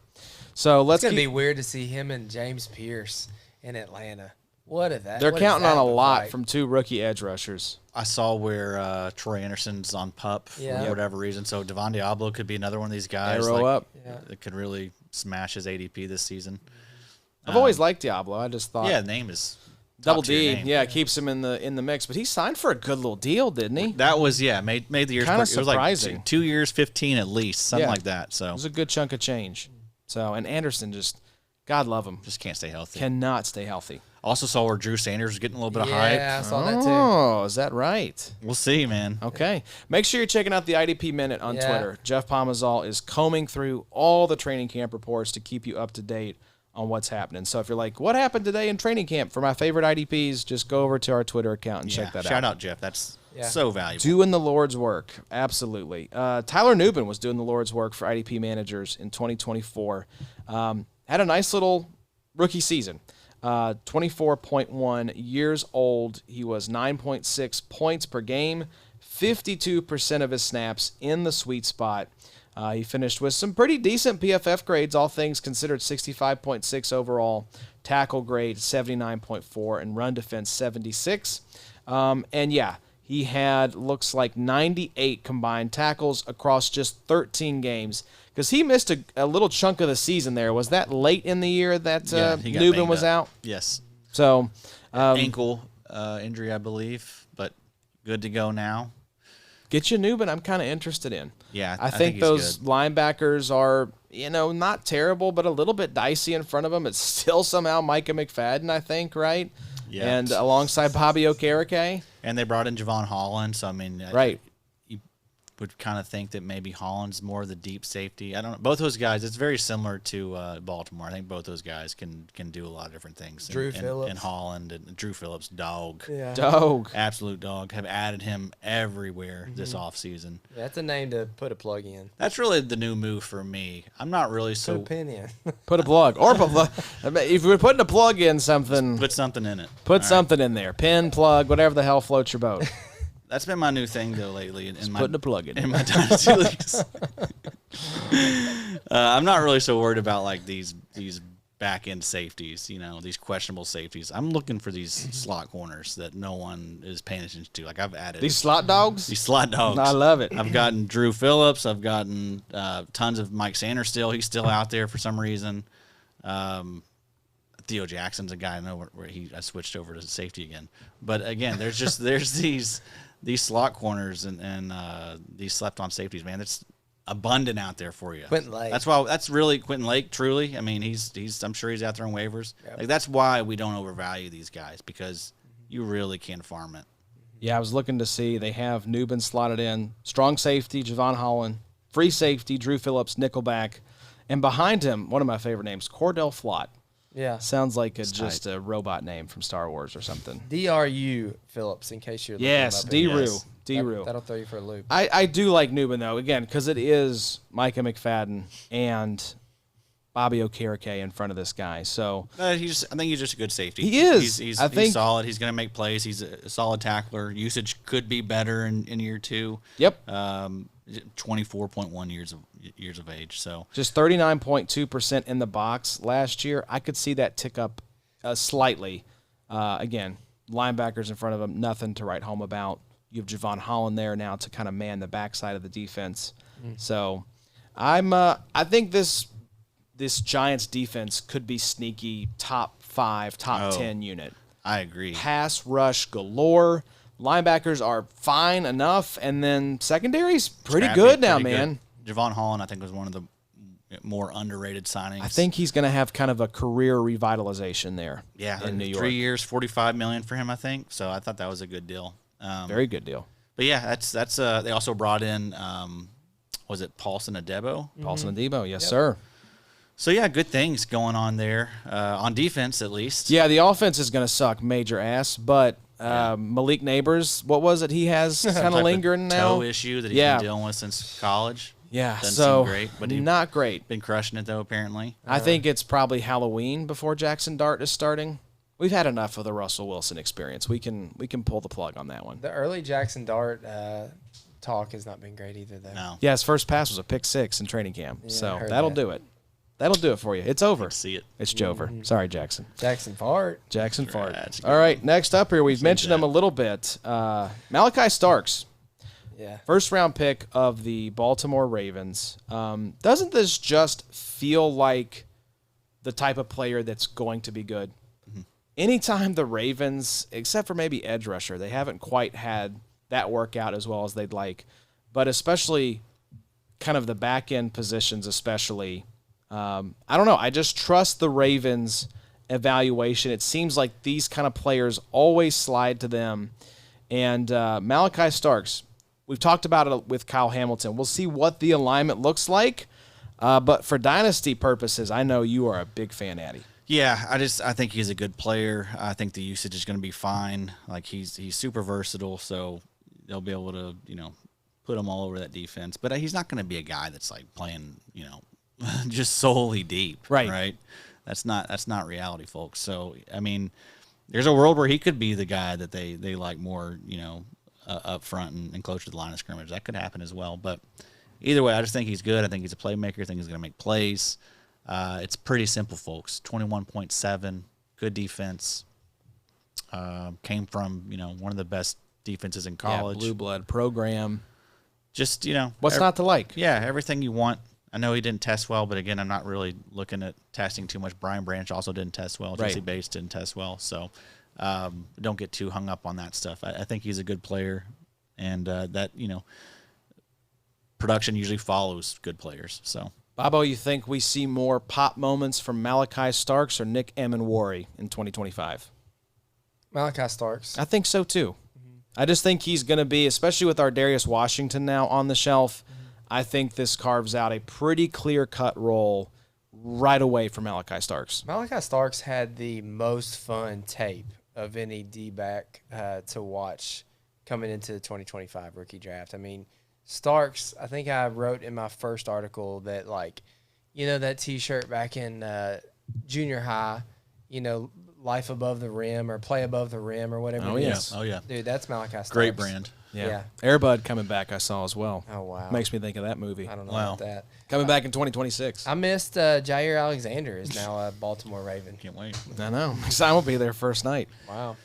So let's It's gonna keep. be weird to see him and James Pierce in Atlanta. What if that? They're what does counting that on a look lot like? from 2 rookie edge rushers. I saw where Troy Anderson's on PUP for Yeah. whatever reason. So Devon Diablo could be another one of these guys. Arrow up. Yeah. That could really smash his ADP this season. I've always liked Diablo. I just thought Yeah, the name is Double top-tier D. name. Yeah, it keeps him in the mix. But he signed for a good little deal, didn't he? That was made the years. Kinda It was like surprising. 2 years, 15 at least, something Yeah. like that. So It was a good chunk of change. So, and Anderson just, God love him, just can't stay healthy. cannot stay healthy. Also saw where Drew Sanders was getting a little bit of hype. Yeah, I saw that too. Oh, is that right? We'll see, man. Okay. Make sure you're checking out the IDP Minute on Yeah. Twitter. Jeff Pomazal is combing through all the training camp reports to keep you up to date on what's happening. So if you're like, what happened today in training camp for my favorite IDPs, just go over to our Twitter account and check that Shout out. out, Jeff. That's Yeah. so valuable. Doing the Lord's work. Absolutely. Tyler Nubin was doing the Lord's work for IDP managers in 2024. Had a nice little rookie season. 24.1 years old. He was 9.6 points per game, 52% of his snaps in the sweet spot. He finished with some pretty decent PFF grades, all things considered, 65.6 overall, tackle grade 79.4, and run defense 76. And yeah, he had, looks like 98 combined tackles across just 13 games. Because he missed a little chunk of the season there. Was that late in the year that He got Nubin banged was up. out? Yes. So, Ankle injury, I believe, but good to go now. get you Nubin, I'm kind of interested in. Yeah, I I think think he's those good. linebackers are, not terrible, but a little bit dicey in front of them. It's still somehow Micah McFadden, I think, right? Yeah. And alongside Bobby Okereke. And they brought in Javon Holland, so I mean, Right. You would kind of think that maybe Holland's more the deep safety. I don't know. Both those guys, it's very similar to Baltimore. I think both those guys can do a lot of different things. Drew Phillips. And Holland and Drew Phillips, dog. Yeah. Dog. Absolute dog. Have added him everywhere this offseason. That's a name to put a plug in. That's really the new move for me. I'm not really Put a so pin in. Put a plug. Or if we're putting a plug in something, put something in it. put All right. something in there. Pin, plug, whatever the hell floats your boat. That's been my new thing though lately. In my Putting a plug in. in my dynasty leagues. I'm not really so worried about like these back end safeties, these questionable safeties. I'm looking for these slot corners that no one is paying attention to. Like I've added These slot dogs? these slot dogs. I love it. I've gotten Drew Phillips. I've gotten tons of Mike Sanders still. He's still out there for some reason. Theo Jackson's a guy I know where I switched over to safety again. But again, there's these slot corners and these slept on safeties, man. It's abundant out there for you. Quentin Lake. That's really Quentin Lake. Truly, I mean, he's I'm sure he's out there on waivers. Yep. Like that's why we don't overvalue these guys because you really can farm it. Yeah, I was looking to see. They have Nubin slotted in. Strong safety, Javon Holland. Free safety, Drew Phillips, nickelback. And behind him, one of my favorite names, Cordell Flott. Yeah. Sounds like just a robot name from Star Wars or something. DRU Phillips, in case you're looking Yes, him up. D-Ru. Yes. D-Ru. That'll throw you for a loop. I do like Nubin, though, again, because it is Micah McFadden and Bobby Okereke in front of this guy. So I think he's just a good safety. He is. He's I think- he's solid. He's going to make plays. He's a solid tackler. Usage could be better in year two. Yep. 24.1 years of age. So Just 39.2% in the box last year. I could see that tick up slightly. Again, linebackers in front of him, nothing to write home about. You have Javon Holland there now to kind of man the backside of the defense. So I think this Giants defense could be sneaky top 5, top 10 unit. I agree. Pass rush galore. Linebackers are fine enough, and then secondary's pretty Scrappy, good now, pretty man. good. Javon Holland, I think, was one of the more underrated signings. I think he's going to have kind of a career revitalization there. yeah, in New York. 3 years, $45 million for him, I think. So I thought that was a good deal. Very good deal. But yeah, that's they also brought in was it Paulson Adebo? Paulson Adebo, yes, sir. So yeah, good things going on there on defense at least. Yeah, the offense is going to suck major ass, but Malik Neighbors, what was it? He has kind Type of lingering now. toe issue that he's Yeah. been dealing with since college. Yeah, Doesn't so seem great, but he not great. been crushing it though. Apparently, I think it's probably Halloween before Jackson Dart is starting. We've had enough of the Russell Wilson experience. We can pull the plug on that one. The early Jackson Dart talk has not been great either, though. no. Yeah, his first pass was a pick 6 in training camp. Yeah, I So heard that'll that. do it. That'll do it for you. It's over. See it. It's Jover. Sorry, Jackson. Jackson Fart. Jackson Fart. That's a good All right, next up here, we've mentioned that. him a little bit. Malaki Starks, Yeah. first round pick of the Baltimore Ravens. Doesn't this just feel like the type of player that's going to be good? Anytime the Ravens, except for maybe edge rusher, they haven't quite had that workout as well as they'd like. But especially kind of the back end positions, especially. I don't know. I just trust the Ravens' evaluation. It seems like these kind of players always slide to them. And Malaki Starks, we've talked about it with Kyle Hamilton. We'll see what the alignment looks like. But for dynasty purposes, I know you are a big fan, Addy. Yeah, I think he's a good player. I think the usage is going to be fine. Like he's super versatile, so they'll be able to put him all over that defense. But he's not going to be a guy that's like playing just solely deep. Right. That's not reality, folks. So I mean, there's a world where he could be the guy that they like more up front and closer to the line of scrimmage. That could happen as well. But either way, I just think he's good. I think he's a playmaker. I think he's going to make plays. It's pretty simple, folks. 21.7, good defense. Came from one of the best defenses in college. Yeah, blue blood program. Just What's not to like? Yeah, everything you want. I know he didn't test well, but again, I'm not really looking at testing too much. Brian Branch also didn't test well. Right. Jessie Bates didn't test well, so don't get too hung up on that stuff. I think he's a good player, and that production usually follows good players. So. Bobo, you think we see more pop moments from Malaki Starks or Nick Emmanwori in 2025? Malaki Starks. I think so, too. I just think he's going to be, especially with our Darius Washington now on the shelf, I think this carves out a pretty clear-cut role right away for Malaki Starks. Malaki Starks had the most fun tape of any D-back to watch coming into the 2025 rookie draft. I mean, Starks, I think I wrote in my first article that, that T-shirt back in junior high, life above the rim or play above the rim or whatever. Oh, it yes. is. Oh, yeah. Dude, that's Malaki Starks. Great brand. Yeah. Airbud coming back I saw as well. Oh, wow. Makes me think of that movie. I don't know Wow. about that. Coming back in 2026. I missed Jair Alexander is now a Baltimore Raven. Can't wait. I know. Because I won't be there first night. Wow.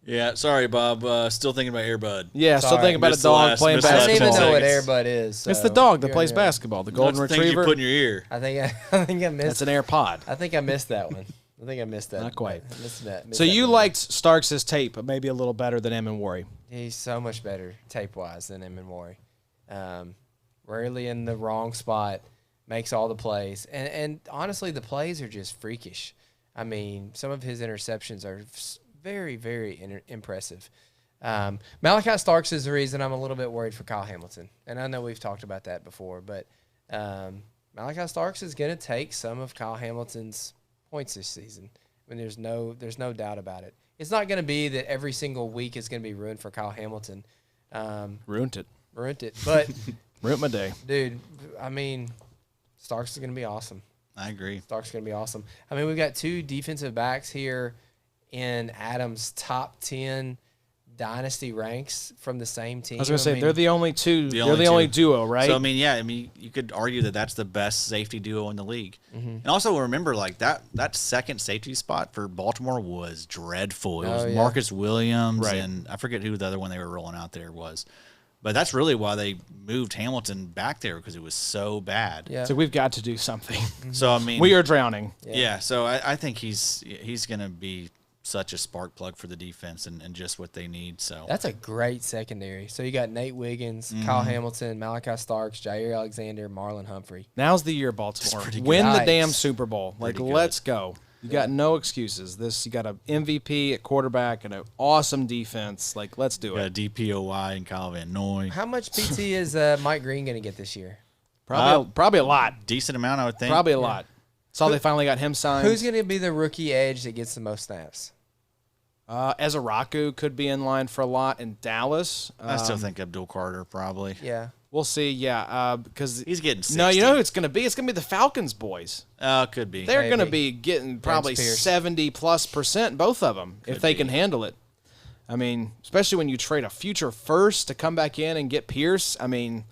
Yeah, sorry, Bob. Still thinking about Airbud. Yeah, still Sorry. thinking about a Missed the dog last- playing missed the I last don't even 10 know what seconds. Airbud is. It's so the dog that you're plays right. basketball, the golden Those things you retriever. put in your ear. I think I missed. That's an AirPod. I think I missed that one. I think I missed that. Not quite. I missed that. Missed So that you one. liked Starks' tape, but maybe a little better than Emmanwori. He's so much better tape-wise than Emmanwori. Rarely in the wrong spot, makes all the plays. And honestly, the plays are just freakish. I mean, some of his interceptions are very, very impressive. Malaki Starks is the reason I'm a little bit worried for Kyle Hamilton. And I know we've talked about that before, but Malaki Starks is going to take some of Kyle Hamilton's points this season. I mean, there's no doubt about it. It's not going to be that every single week is going to be ruined for Kyle Hamilton. Ruined it. But Ruined my day. dude, I mean, Starks is going to be awesome. I agree. Starks is going to be awesome. I mean, we've got two defensive backs here in Adam's top 10 dynasty ranks from the same team. I was going to say, mean, they're the only two. The They're only the only two. duo, right? So I mean, you could argue that that's the best safety duo in the league. And also remember, like that second safety spot for Baltimore was dreadful. It was yeah. Marcus Williams, Right. and I forget who the other one they were rolling out there was. But that's really why they moved Hamilton back there, because it was so bad. Yeah. So we've got to do something. So I mean, We are drowning. yeah. So I think he's going to be such a spark plug for the defense and just what they need. So That's a great secondary. So you got Nate Wiggins, Mm-hmm. Kyle Hamilton, Malaki Starks, Jair Alexander, Marlon Humphrey. Now's the year, Baltimore. pretty good. Win the Yikes. damn Super Bowl. Like, Pretty good. let's go. You got no excuses. You got an MVP at quarterback and an awesome defense. Like, let's do you got it. DPOY and Kyle Van Noy. How much PT is Mike Green going to get this year? Probably a lot. Decent amount, I would think. Probably a lot. Saw they finally got him signed. Who's going to be the rookie edge that gets the most snaps? Ezeraku could be in line for a lot in Dallas. I still think Abdul Carter probably. Yeah. We'll see. Yeah, because He's getting 60. no, you know who it's going to be? It's going to be the Falcons boys. Could be. They're going to Maybe. be getting probably Pierce. 70+%, both of them, if they can handle it. I mean, especially when you trade a future first to come back in and get Pierce. I mean,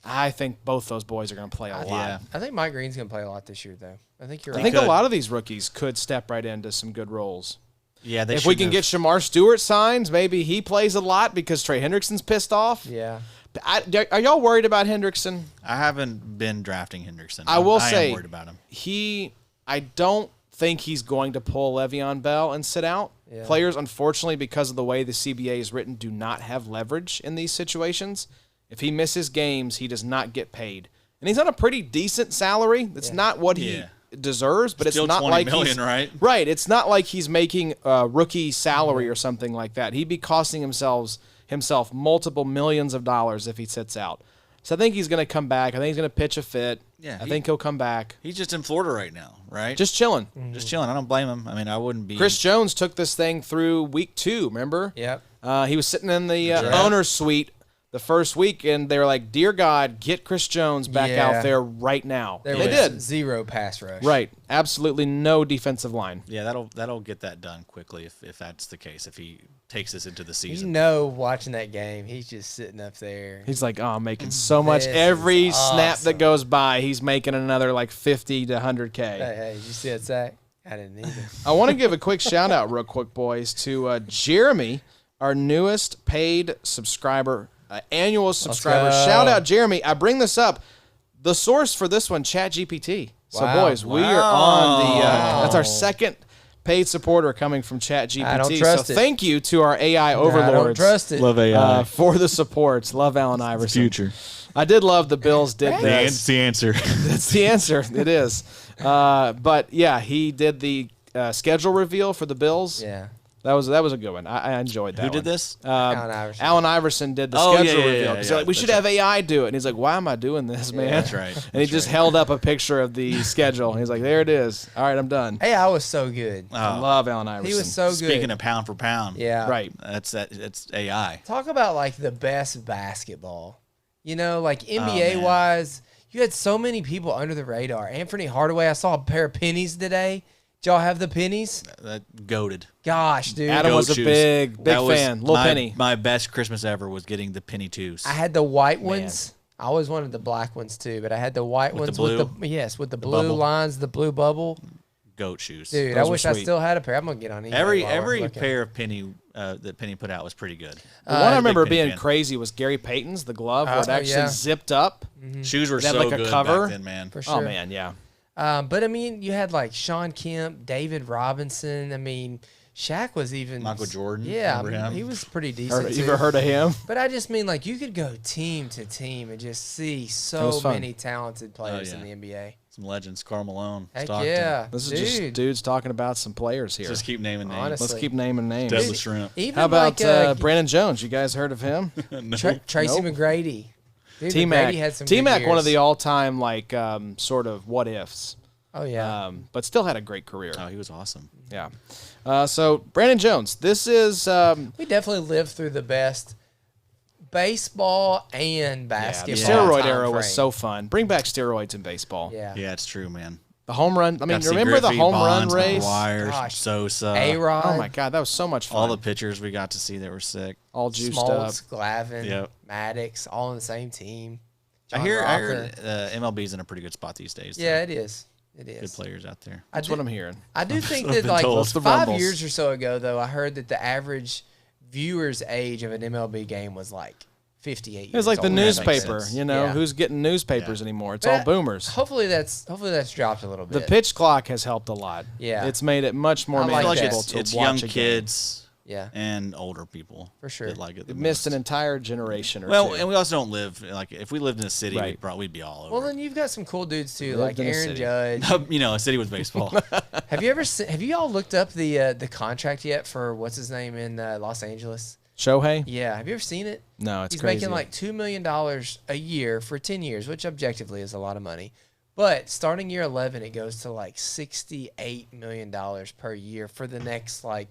I think both those boys are going to play a lot. Yeah. I think Mike Green's going to play a lot this year, though. I think you're I right. think a could. lot of these rookies could step right into some good roles. Yeah, they If we shouldn't can have- get Shamar Stewart signed, maybe he plays a lot because Trey Hendrickson's pissed off. Yeah. Are y'all worried about Hendrickson? I haven't been drafting Hendrickson. I will I say am worried about him. I don't think he's going to pull Le'Veon Bell and sit out. Yeah. Players, unfortunately, because of the way the CBA is written, do not have leverage in these situations. If he misses games, he does not get paid. And he's on a pretty decent salary. That's not what he deserves, but Still it's not 20 like million, he's right? Right. It's not like he's making a rookie salary or something like that. He'd be costing himself multiple millions of dollars if he sits out. So I think he's going to come back. I think he's going to pitch a fit. Yeah, I think he'll come back. He's just in Florida right now, right? Just chilling. Just chilling. I don't blame him. I mean, I wouldn't be. Chris Jones took this thing through week 2, remember? Yep. He was sitting in the owner's suite the first week, and they were like, "Dear God, get Chris Jones back Yeah. out there right now." There They was did. zero pass rush. Right. Absolutely no defensive line. Yeah, that'll get that done quickly if that's the case. If he takes us into the You season. know, watching that game, he's just sitting up there. He's like, "Oh, I'm making so much. This Every is snap awesome. that goes by, he's making another like 50 to 100K." Hey, did you see that sack? I didn't either. I want to give a quick shout out, real quick, boys, to Jeremy, our newest paid subscriber, annual subscriber. go. Shout out, Jeremy. I bring this up. The source for this one, ChatGPT. So, Wow. boys, we are on the. That's our second paid supporter coming from ChatGPT. I don't trust so it. thank you to our AI overlords. I don't trust it. AI. For the supports. Love Allen Iverson. Future. I did love the Bills did That's this. the answer. That's the answer. It is. But yeah, he did the schedule reveal for the Bills. Yeah. That was a good one. I enjoyed that. Who did one. this? Allen Iverson. Allen Iverson did the Oh, yeah, schedule yeah, reveal. yeah, 'Cause yeah, they're like, we should that's have AI do it. And he's like, why am I doing this, man? That's right. And he just held up a picture of the schedule. And he's like, there it is. All right, I'm done. AI was so good. I love Allen Iverson. He was so good. Speaking of pound for pound. Yeah. right. It's AI. Talk about like the best basketball. You know, like man. NBA wise, you had so many people under the radar. Anthony Hardaway, I saw a pair of pennies today. Did y'all have the pennies? That goated. Gosh, dude. Adam was a Shoes. big That was fan. Little Penny. My best Christmas ever was getting the penny twos. I had the white ones. I always wanted the black ones too, but I had the white With the ones blue? with the blue bubble? lines, the blue bubble. Goat shoes. Dude, Those I were wish I sweet. still had a pair. I'm gonna get on eBay. Every while we're looking. pair of penny that Penny put out was pretty good. The one I remember big Penny being fan. crazy was Gary Payton's, the glove, where it Oh, actually yeah. zipped up. Shoes were It had so like a good cover. back then, man. For sure. Oh, man, yeah. But I mean, you had like Sean Kemp, David Robinson. I mean, Shaq was even Michael Jordan, Yeah, I remember mean, him? he was pretty decent. You too. ever heard of him? But I just mean like you could go team to team and just see so was fun. many talented players yeah. in the NBA. Some legends, Karl Malone, Heck Stockton. yeah, This is dude. just dudes talking about some players here. Just keep naming names. Honestly. Let's keep naming names. Deadly Shrimp. Even How about like, Brandon Jones? You guys heard of him? No. Tracy Nope. McGrady? Dude, T-Mac. McGrady had some T-Mac, good one of the years. all-time like sort of what ifs. Oh yeah. But still had a great career. Oh, he was awesome. Yeah. So Brandon Jones, this is We definitely lived through the best baseball and the basketball. steroid time era was frame. so fun. Bring back steroids in baseball. Yeah. Yeah, it's true, man. The home run. I mean, Got to see remember the Griffey, home Bonds, run race? McGuire, Gosh. Sosa. A-Rod. Oh my God, that was so much fun. All the pitchers we got to see that were sick. all juiced up. Smoltz, Glavine, Yep. Maddox, all on the same team. I John heard Rocker. MLB's in a pretty good spot these days. Yeah, though. it is. It Good is. players out there. That's what I'm hearing. I do think I've that been like told. It's the 5 Rumbles. years or so ago, though, I heard that the average viewer's age of an MLB game was like 58 years It was like the old. That makes newspaper. sense. You know, Yeah. who's getting newspapers anymore? It's But all boomers. Hopefully that's dropped a little The bit. pitch clock has helped a lot. Yeah. It's made it much more I like I feel like manageable that. to it's watch young a game. kids Yeah. and older people For sure. that like it. The It missed an most. entire generation or Well, two. and we also don't live like if we lived in a city, Right. we'd be all over. Well, then you've got some cool dudes too, Lived like in a Aaron city. Judge. you know, a city with baseball. Have you all looked up the contract yet for what's his name in Los Angeles? Shohei? Yeah. Have you ever seen it? No, it's He's crazy. making like $2 million a year for 10 years, which objectively is a lot of money. But starting year 11, it goes to like $68 million per year for the next like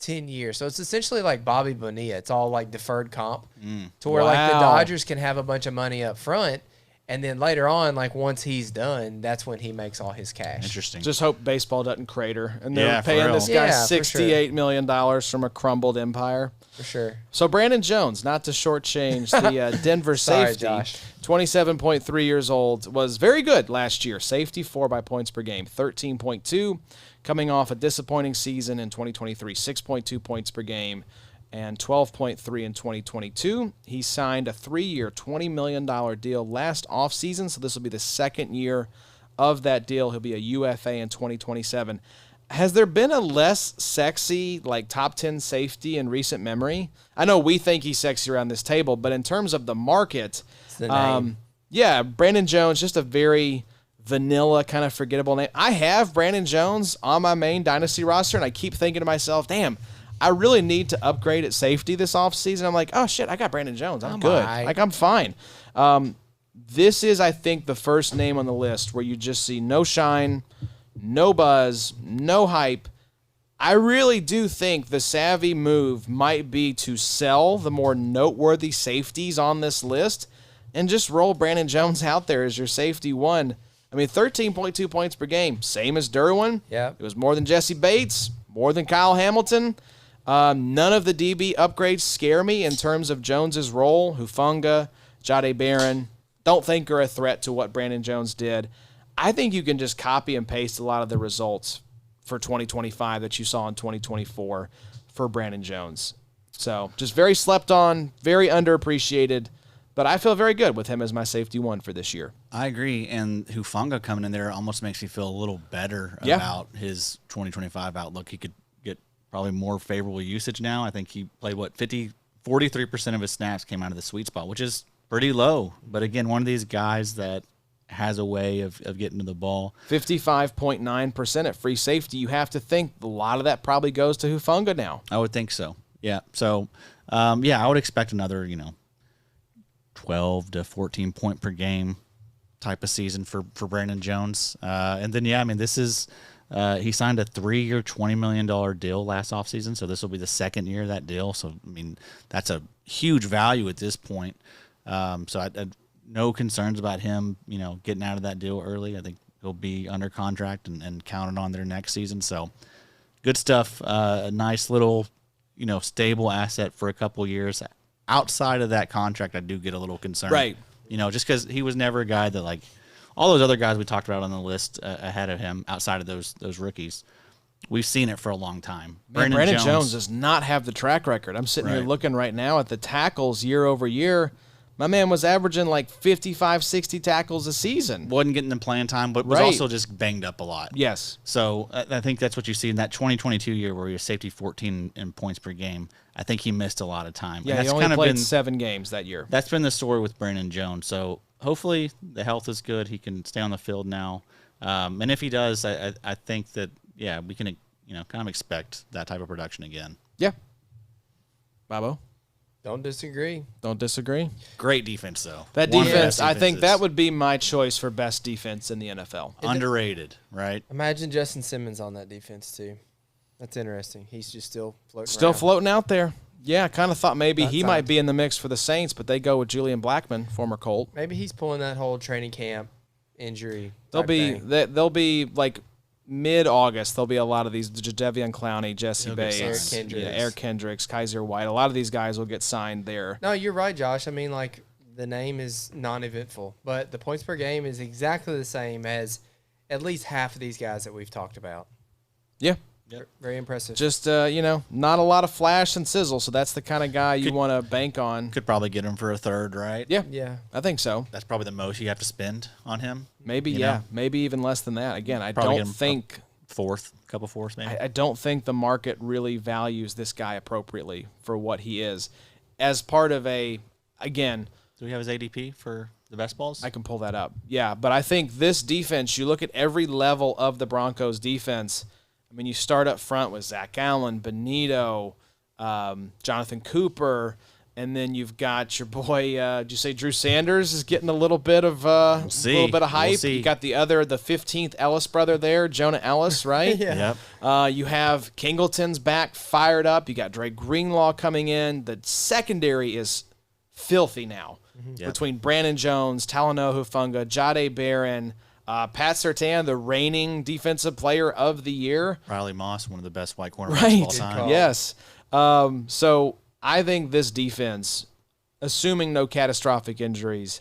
10 years. So it's essentially like Bobby Bonilla. It's all like deferred comp to where like the Wow. Dodgers can have a bunch of money up front. And then later on, like once he's done, that's when he makes all his cash. Interesting. Just hope baseball doesn't crater. And they're Yeah, for paying real. this guy Yeah, for $68 million from a crumbled empire. For sure. So Brandon Jones, not to shortchange the Denver Sorry, safety, Josh. 27.3 years old, was very good last year. Safety 4 by points per game, 13.2, coming off a disappointing season in 2023, 6.2 points per game, and 12.3 in 2022. He signed a 3-year, $20 million deal last offseason, so this will be the second year of that deal. He'll be a UFA in 2027. Has there been a less sexy, like, top 10 safety in recent memory? I know we think he's sexy around this table, but in terms of the market, It's the name. yeah, Brandon Jones, just a very vanilla, kind of forgettable name. I have Brandon Jones on my main Dynasty roster, and I keep thinking to myself, damn, I really need to upgrade at safety this offseason. I'm like, oh, shit, I got Brandon Jones. I'm good. alright. Like, I'm fine. This is, I think, the first name on the list where you just see no shine, no buzz, no hype. I really do think the savvy move might be to sell the more noteworthy safeties on this list and just roll Brandon Jones out there as your safety one. I mean, 13.2 points per game, same as Derwin. Yeah. It was more than Jessie Bates, more than Kyle Hamilton. None of the DB upgrades scare me in terms of Jones's role. Hufanga, Jade Barron, don't think are a threat to what Brandon Jones did. I think you can just copy and paste a lot of the results for 2025 that you saw in 2024 for Brandon Jones. So just very slept on, very underappreciated, but I feel very good with him as my safety one for this year. I agree, and Hufanga coming in there almost makes me feel a little better Yeah. about his 2025 outlook. He could get probably more favorable usage now. I think he played, 43% of his snaps came out of the sweet spot, which is pretty low. But again, one of these guys that has a way of getting to the ball. 55.9% at free safety. You have to think a lot of that probably goes to Hufanga now. I would think so. Yeah. So, I would expect another, 12 to 14 point per game type of season for Brandon Jones. And then, this is he signed a 3-year, $20 million deal last offseason. So this will be the second year of that deal. So, that's a huge value at this point. So I no concerns about him, getting out of that deal early. I think he'll be under contract and counted on there next season. So good stuff. A nice little, stable asset for a couple years. Outside of that contract, I do get a little concerned. Right. Just because he was never a guy that, like, all those other guys we talked about on the list ahead of him, outside of those rookies, we've seen it for a long time. Brandon Jones does not have the track record. I'm sitting here Right. looking right now at the tackles year over year. My man was averaging like 55, 60 tackles a season. wasn't getting the playing time, but was Right. also just banged up a lot. Yes. So I think that's what you see in that 2022 year where he was safety 14 in points per game. I think he missed a lot of time. Yeah, and he that's only kind of played been 7 games that year. that's been the story with Brandon Jones. So hopefully the health is good. He can stay on the field now. And if he does, I think that we can kind of expect that type of production again. Yeah. Babo, Don't disagree. don't disagree. Great defense though. That One of the defense, best I think that defenses. would be my choice for best defense in the NFL. underrated, right? Imagine Justin Simmons on that defense too. That's interesting. He's just still floating Still around. floating out there. Yeah, I kind of thought maybe About he time. might be in the mix for the Saints, but they go with Julian Blackmon, former Colt. Maybe he's pulling that whole training camp injury. They'll type be thing. they'll be like mid-August. There'll be a lot of these Jadeveon Clowney, Jesse He'll get Bates, signed. Eric Kendricks, Kaiser White. A lot of these guys will get signed there. No, you're right, Josh. I mean, like, the name is non-eventful, but the points per game is exactly the same as at least half of these guys that we've talked about. Yeah, Very impressive. just not a lot of flash and sizzle. So that's the kind of guy you want to bank on. Could probably get him for a third, right? Yeah, yeah. I think so. That's probably the most you have to spend on him. Maybe You yeah, know? maybe even less than that. Again, I Probably don't get him think. Couple fourths maybe. I don't think the market really values this guy appropriately for what he is. As part of again, Do we have his ADP for the best balls? I can pull that up. Yeah, but I think this defense, you look at every level of the Broncos defense. I mean, you start up front with Zach Allen, Benito, Jonathan Cooper, And then you've got your boy. Did you say Drew Sanders is getting a little bit of We'll see. little bit of hype? We'll see. You got the 15th Ellis brother there, Jonah Ellis, right? Yeah. Yep. You have Kingleton's back, fired up. You got Dre Greenlaw coming in. The secondary is filthy now. Yep. Between Brandon Jones, Talanoa Hufanga, Jade Barron, Pat Surtain, the reigning defensive player of the year. Riley Moss, one of the best white cornerbacks of all time. Yes. So I think this defense, assuming no catastrophic injuries,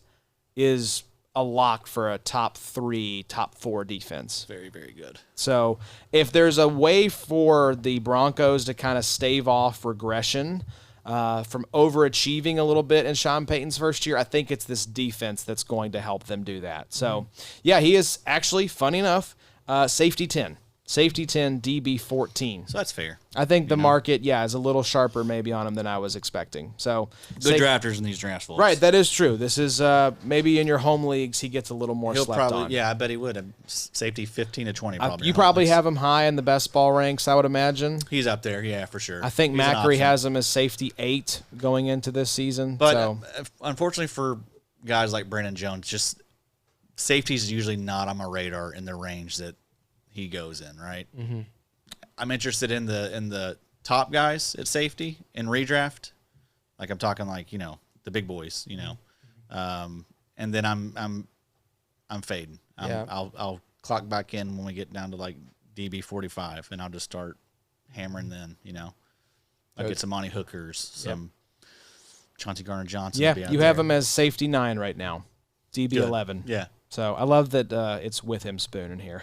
is a lock for a top 3, top 4 defense. Very, very good. So if there's a way for the Broncos to kind of stave off regression from overachieving a little bit in Sean Payton's first year, I think it's this defense that's going to help them do that. So, yeah, he is actually, funny enough, safety 10. Safety 10, DB 14. So that's fair. I think the market, is a little sharper maybe on him than I was expecting. So Good drafters in these drafts, folks. Right, that is true. This is maybe in your home leagues he gets a little more He'll slept probably, on. yeah, I bet he would. Safety 15 to 20 probably. You probably have him high in the best ball ranks, I would imagine. He's up there, yeah, for sure. I think He's an Macri option. has him as safety 8 going into this season. But so. Unfortunately for guys like Brandon Jones, just safety is usually not on my radar in the range that he goes in, right? Mm-hmm. I'm interested in the top guys at safety in redraft. Like I'm talking like, the big boys, and then I'm fading. I'll clock back in when we get down to like DB 45 and I'll just start hammering then, I'll get some Monty Hookers, some Chauncey Garner-Johnson. Yeah, be out you have there. him as safety 9 right now, DB Good. 11. Yeah. So I love that it's with him spooning here.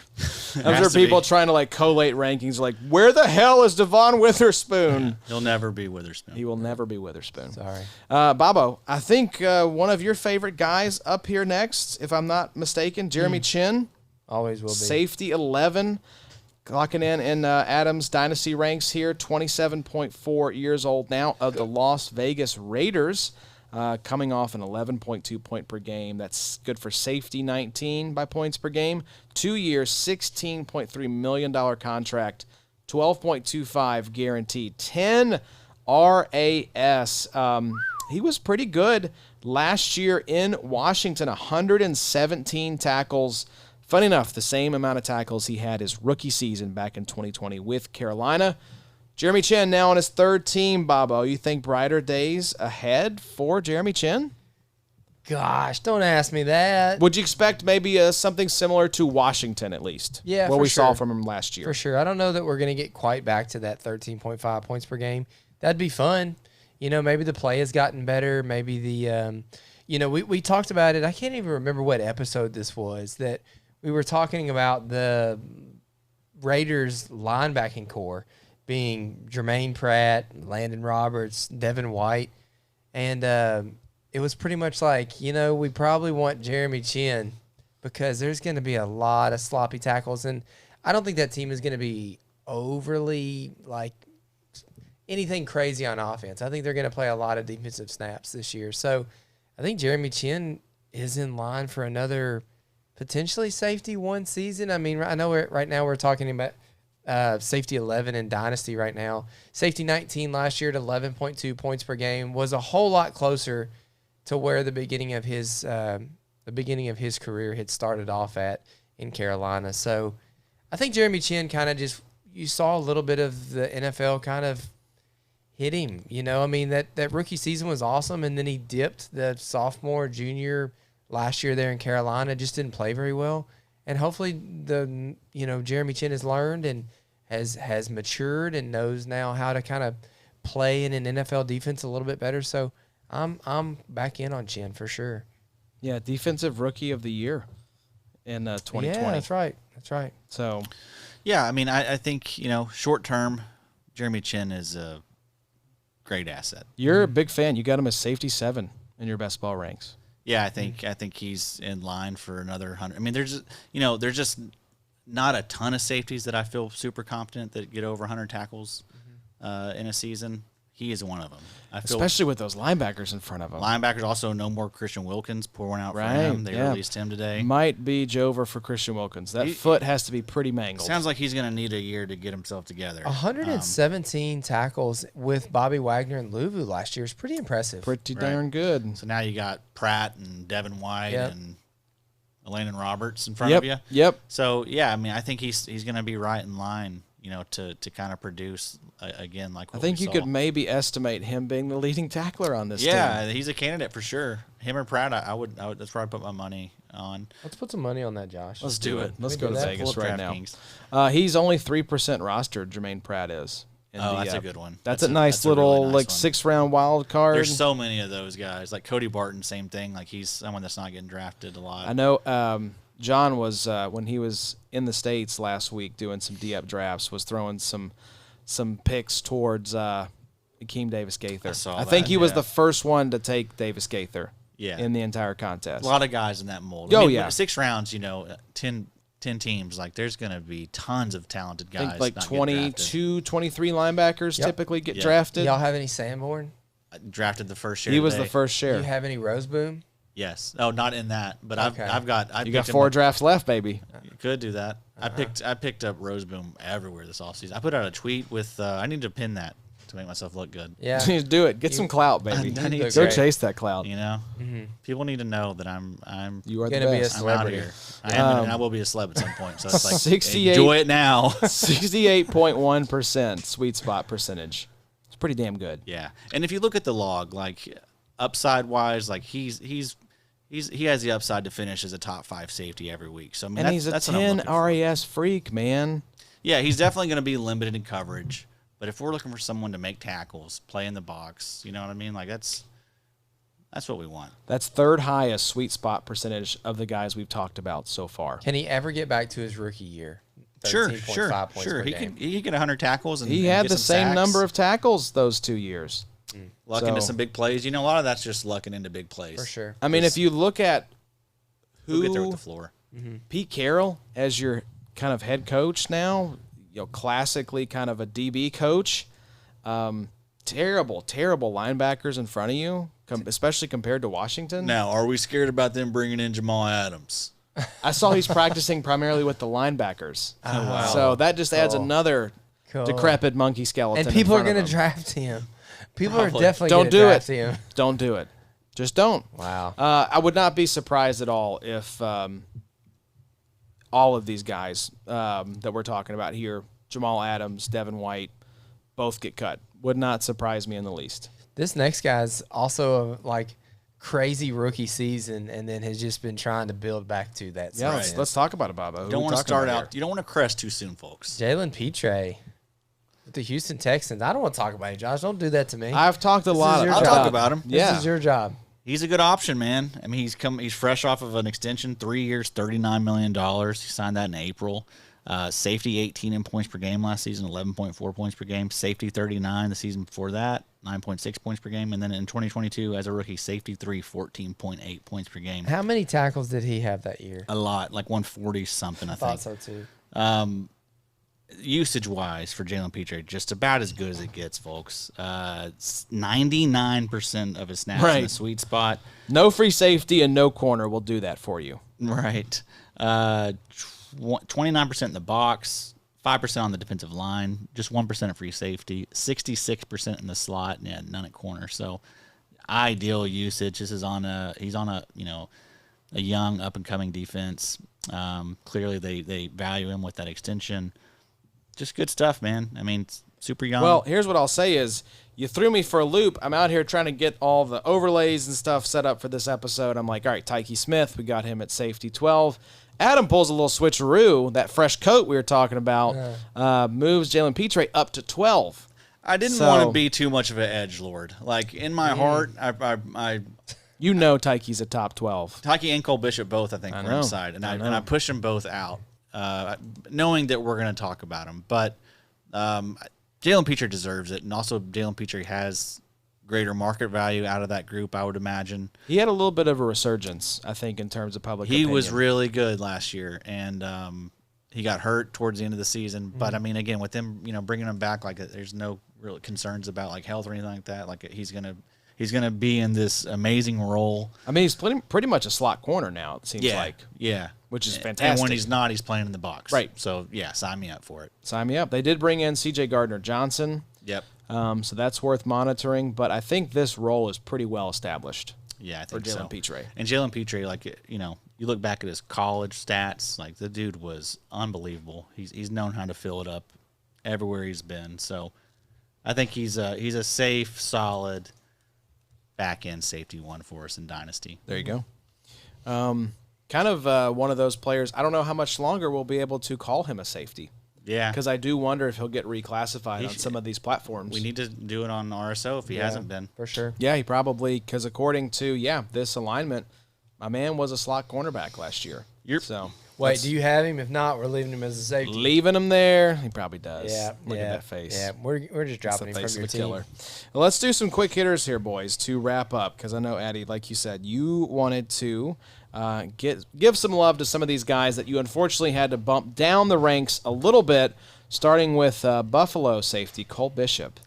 I'm Has sure to people be. trying to like collate rankings like, where the hell is Devon Witherspoon? He'll never be Witherspoon. He will never be Witherspoon. Sorry. Babo, I think one of your favorite guys up here next, if I'm not mistaken, Jeremy Chinn, Always will be. safety 11, clocking in Adams' Dynasty ranks here, 27.4 years old now, of the Las Vegas Raiders. Coming off an 11.2 point per game. That's good for safety 19 by points per game. 2 years, $16.3 million contract, 12.25 guaranteed, 10 RAS. He was pretty good last year in Washington, 117 tackles. Funny enough, the same amount of tackles he had his rookie season back in 2020 with Carolina. Jeremy Chinn now on his 3rd team, Bobo. You think brighter days ahead for Jeremy Chinn? Gosh, don't ask me that. Would you expect maybe something similar to Washington at least? Yeah, what for we saw sure. from him last year. For sure. I don't know that we're going to get quite back to that 13.5 points per game. That'd be fun. Maybe the play has gotten better. Maybe the, we talked about it. I can't even remember what episode this was that we were talking about the Raiders linebacking core being Jermaine Pratt, Landon Roberts, Devin White. And it was pretty much like, we probably want Jeremy Chinn because there's going to be a lot of sloppy tackles. And I don't think that team is going to be overly, anything crazy on offense. I think they're going to play a lot of defensive snaps this year. So I think Jeremy Chinn is in line for another potentially safety 1 season. I mean, I know right now we're talking about safety 11 in Dynasty right now. Safety 19 last year at 11.2 points per game was a whole lot closer to where the beginning of his career had started off at in Carolina. So I think Jeremy Chinn kind of you saw a little bit of the NFL kind of hit him. That rookie season was awesome, and then he dipped the sophomore, junior last year there in Carolina, just didn't play very well. And hopefully Jeremy Chinn has learned and has matured and knows now how to kind of play in an NFL defense a little bit better. So I'm back in on Chinn for sure. Yeah, defensive rookie of the year in 2020. Yeah, that's right. So, Yeah, I mean, I think, short term, Jeremy Chinn is a great asset. you're a big fan. You got him as safety 7 in your best ball ranks. Yeah, I think he's in line for another 100. I mean, there's just not a ton of safeties that I feel super confident that get over 100 tackles in a season. he is one of them. I feel Especially with those linebackers in front of him. linebackers also no more Christian Wilkins. Pour one out Right, for him. They yeah. released him today. Might be Jover for Christian Wilkins. That foot has to be pretty mangled. Sounds like he's going to need a year to get himself together. 117 tackles with Bobby Wagner and Luvu last year is pretty impressive. Pretty darn good. So now you got Pratt and Devin White Yep. and Elandon Roberts in front of you. Yep. So yeah, I mean, I think he's going to be right in line, to kind of produce again like. I What think we you saw. could maybe estimate him being the leading tackler on this team. Yeah, he's a candidate for sure. Him or Pratt, I would. That's where I put my money on. Let's put some money on that, Josh. Let's do it. Let's we go do to that? Vegas Pull up right now. DraftKings. He's only 3% rostered, Jermaine Pratt is. in That's a good one. That's That's a nice that's a really little nice like one. 6-round wild card. There's so many of those guys. Like Cody Barton, same thing. Like he's someone that's not getting drafted a lot. I know John was when he was in the States last week doing some D-up drafts, was throwing some picks towards Akeem Davis Gaither. saw I think that, he was yeah. the first one to take Davis Gaither Yeah. in the entire contest. A lot of guys in that mold. Oh, yeah. 6 rounds. 10 teams. Like there's going to be tons of talented I guys. think like not getting drafted. 22, 23 linebackers Yep. typically get Yeah. drafted. Y'all have any Sanborn? Drafted the first year. He was today. the first Do share. you have any Roseboom? Yes. Oh, not in that, but Okay. I've got. You got 4 drafts left, baby. Could do that. I picked up Roseboom everywhere this offseason. I put out a tweet with. I need to pin that to make myself look good. Yeah. Just do it. Get some clout, baby. I need Go to. great. chase that clout. People need to know that I'm. You are the Gonna be a best. I'm out celebrity. here. I am, and I will be a celeb at some point. So it's like 68 enjoy it now. 68.1% sweet spot percentage. It's pretty damn good. Yeah, and if you look at the log, like upside wise, like he has the upside to finish as a top 5 safety every week. So I mean, And he's a that's what I'm 10 looking for. RAS freak, man. Yeah, he's definitely going to be limited in coverage. But if we're looking for someone to make tackles, play in the box, you know what I mean? Like that's what we want. That's third highest sweet spot percentage of the guys we've talked about so far. Can he ever get back to his rookie year? Sure. 13.5 points per He game. could get 100 tackles and He and had get the some same sacks. number of tackles those 2 years. luck into so- some big plays. A lot of that's just lucking into big plays. For sure. I mean, if you look at He'll get there with who the floor. Pete Carroll as your kind of head coach now, classically kind of a DB coach, terrible linebackers in front of you, especially compared to Washington. Now, are we scared about them bringing in Jamal Adams? I saw he's practicing primarily with the linebackers. wow. So that just adds Cool. another Cool. decrepit monkey skeleton. And people in are front going of to him. draft him. People Probably. are definitely Don't going to do draft it. him. Don't do it. Just don't. Wow. I would not be surprised at all if all of these guys that we're talking about here, Jamal Adams, Devin White, both get cut. Would not surprise me in the least. This next guy's also a crazy rookie season, and then has just been trying to build back to that. Yeah, since. let's talk about it, Baba. Who You don't we want to talking start about out. here? You don't want to crest too soon, folks. Jalen Pitre with the Houston Texans. I don't want to talk about him, Josh. Don't do that to me. I've talked a lot. is your I'll job. talk about him. Yeah. This is your job. He's a good option, man. I mean, he's fresh off of an extension, 3 years, $39 million. He signed that in April. Safety 18 in points per game last season, 11.4 points per game. Safety 39 the season before that, 9.6 points per game. And then in 2022, as a rookie, safety 3, 14.8 points per game. How many tackles did he have that year? A lot, like 140 something, I Thought think. so too. Usage-wise for Jalen Pitre, just about as good as it gets, folks. 99% of his snaps in Right. the sweet spot. No free safety and no corner will do that for you. Right. 29% in the box, 5% on the defensive line, just 1% at free safety, 66% in the slot, and yeah, none at corner. So ideal usage. He's on a a young up and coming defense. Clearly they value him with that extension. Just good stuff, man. I mean, super young. Well, here's what I'll say is you threw me for a loop. I'm out here trying to get all the overlays and stuff set up for this episode. I'm like, all right, Tyke Smith, we got him at safety 12. Adam pulls a little switcheroo. That fresh coat we were talking about moves Jalen Pitre up to 12. I didn't so- want to be too much of an edge lord. Like in my heart, I You know Tyke's a top 12. Taki and Cole Bishop both, I think, were know. inside, and I know. I pushed them both out, knowing that we're going to talk about them. But Jalen Pitre deserves it, and also Jalen Pitre has greater market value out of that group, I would imagine. He had a little bit of a resurgence, I think, in terms of public He was opinion. really good last year, and he got hurt towards the end of the season. But I mean, again, with them, bringing him back, like there's no real concerns about like health or anything like that. Like he's gonna be in this amazing role. I mean, he's pretty much a slot corner now. It seems like. Yeah, which is fantastic. And when he's not, he's playing in the box. Right. So yeah, sign me up for it. Sign me up. They did bring in C.J. Gardner-Johnson. Yep. So that's worth monitoring. But I think this role is pretty well established. Yeah, I think for so. Jalen Pitre. And Jalen Pitre, like, you know, you look back at his college stats, like the dude was unbelievable. He's known how to fill it up everywhere he's been. So I think he's a safe, solid back end safety one for us in Dynasty. There you go. Kind of one of those players. I don't know how much longer we'll be able to call him a safety. Yeah, because I do wonder if he'll get reclassified on some of these platforms. We need to do it on RSO if he hasn't been. For sure. Yeah, he probably, because according to, this alignment, my man was a slot cornerback last year. So wait, do you have him? If not, we're leaving him as a safety. Leaving him there. He probably does. Yeah. Look at that face. Yeah, we're just dropping him from your team. Killer. Well, let's do some quick hitters here, boys, to wrap up, because I know, Addie, like you said, you wanted to give some love to some of these guys that you unfortunately had to bump down the ranks a little bit, starting with Buffalo safety, Cole Bishop.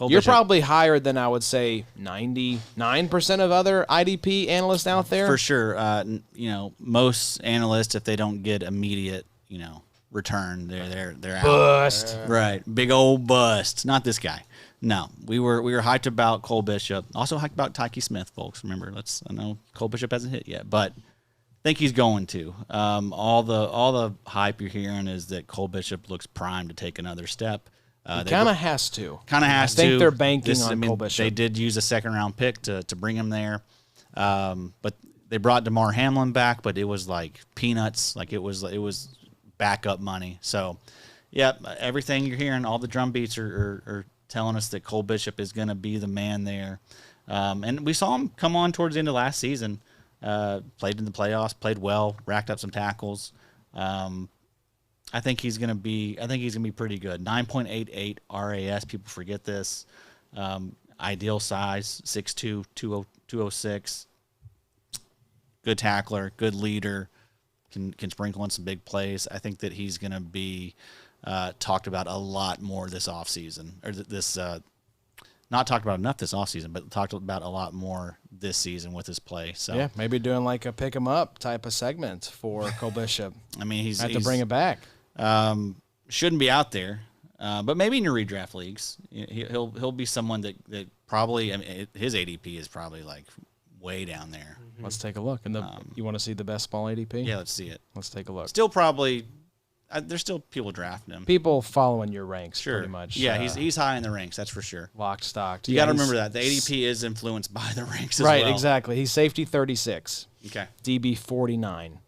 You're probably higher than, I would say, 99% of other IDP analysts out there. For sure. You know, most analysts, if they don't get immediate, you know, return, they're out. Bust. Right. Big old bust. Not this guy. No. We were hyped about Cole Bishop. Also hyped about Tyke Smith, folks. Remember, I know Cole Bishop hasn't hit yet, but I think he's going to. All the hype you're hearing is that Cole Bishop looks primed to take another step. He kind of has to. I think they're banking on Cole Bishop. They did use a second-round pick to bring him there. But they brought DeMar Hamlin back, but it was like peanuts. Like it was backup money. So, yeah, everything you're hearing, all the drum beats are telling us that Cole Bishop is going to be the man there. And we saw him come on towards the end of last season. Played in the playoffs, played well, racked up some tackles. I think he's gonna be pretty good. 9.88 RAS. People forget this. Ideal size, 6'2", 206. Good tackler, good leader. Can sprinkle in some big plays. I think that he's gonna be talked about a lot more this offseason, or this. Not talked about enough this offseason, but talked about a lot more this season with his play. So yeah, maybe doing like a pick him up type of segment for Cole Bishop. I mean, he's to bring it back. Shouldn't be out there, but maybe in your redraft leagues, he'll be someone that probably. I mean, his ADP is probably like way down there. Let's take a look. And you want to see the best ball ADP? Yeah, let's see it. Let's take a look. Still probably. There's still people drafting him. People following your ranks, sure. pretty much. Yeah, he's high in the ranks, that's for sure. Locked, stocked. You got to remember that. The ADP is influenced by the ranks as well. Right, exactly. He's safety 36. Okay. DB 49.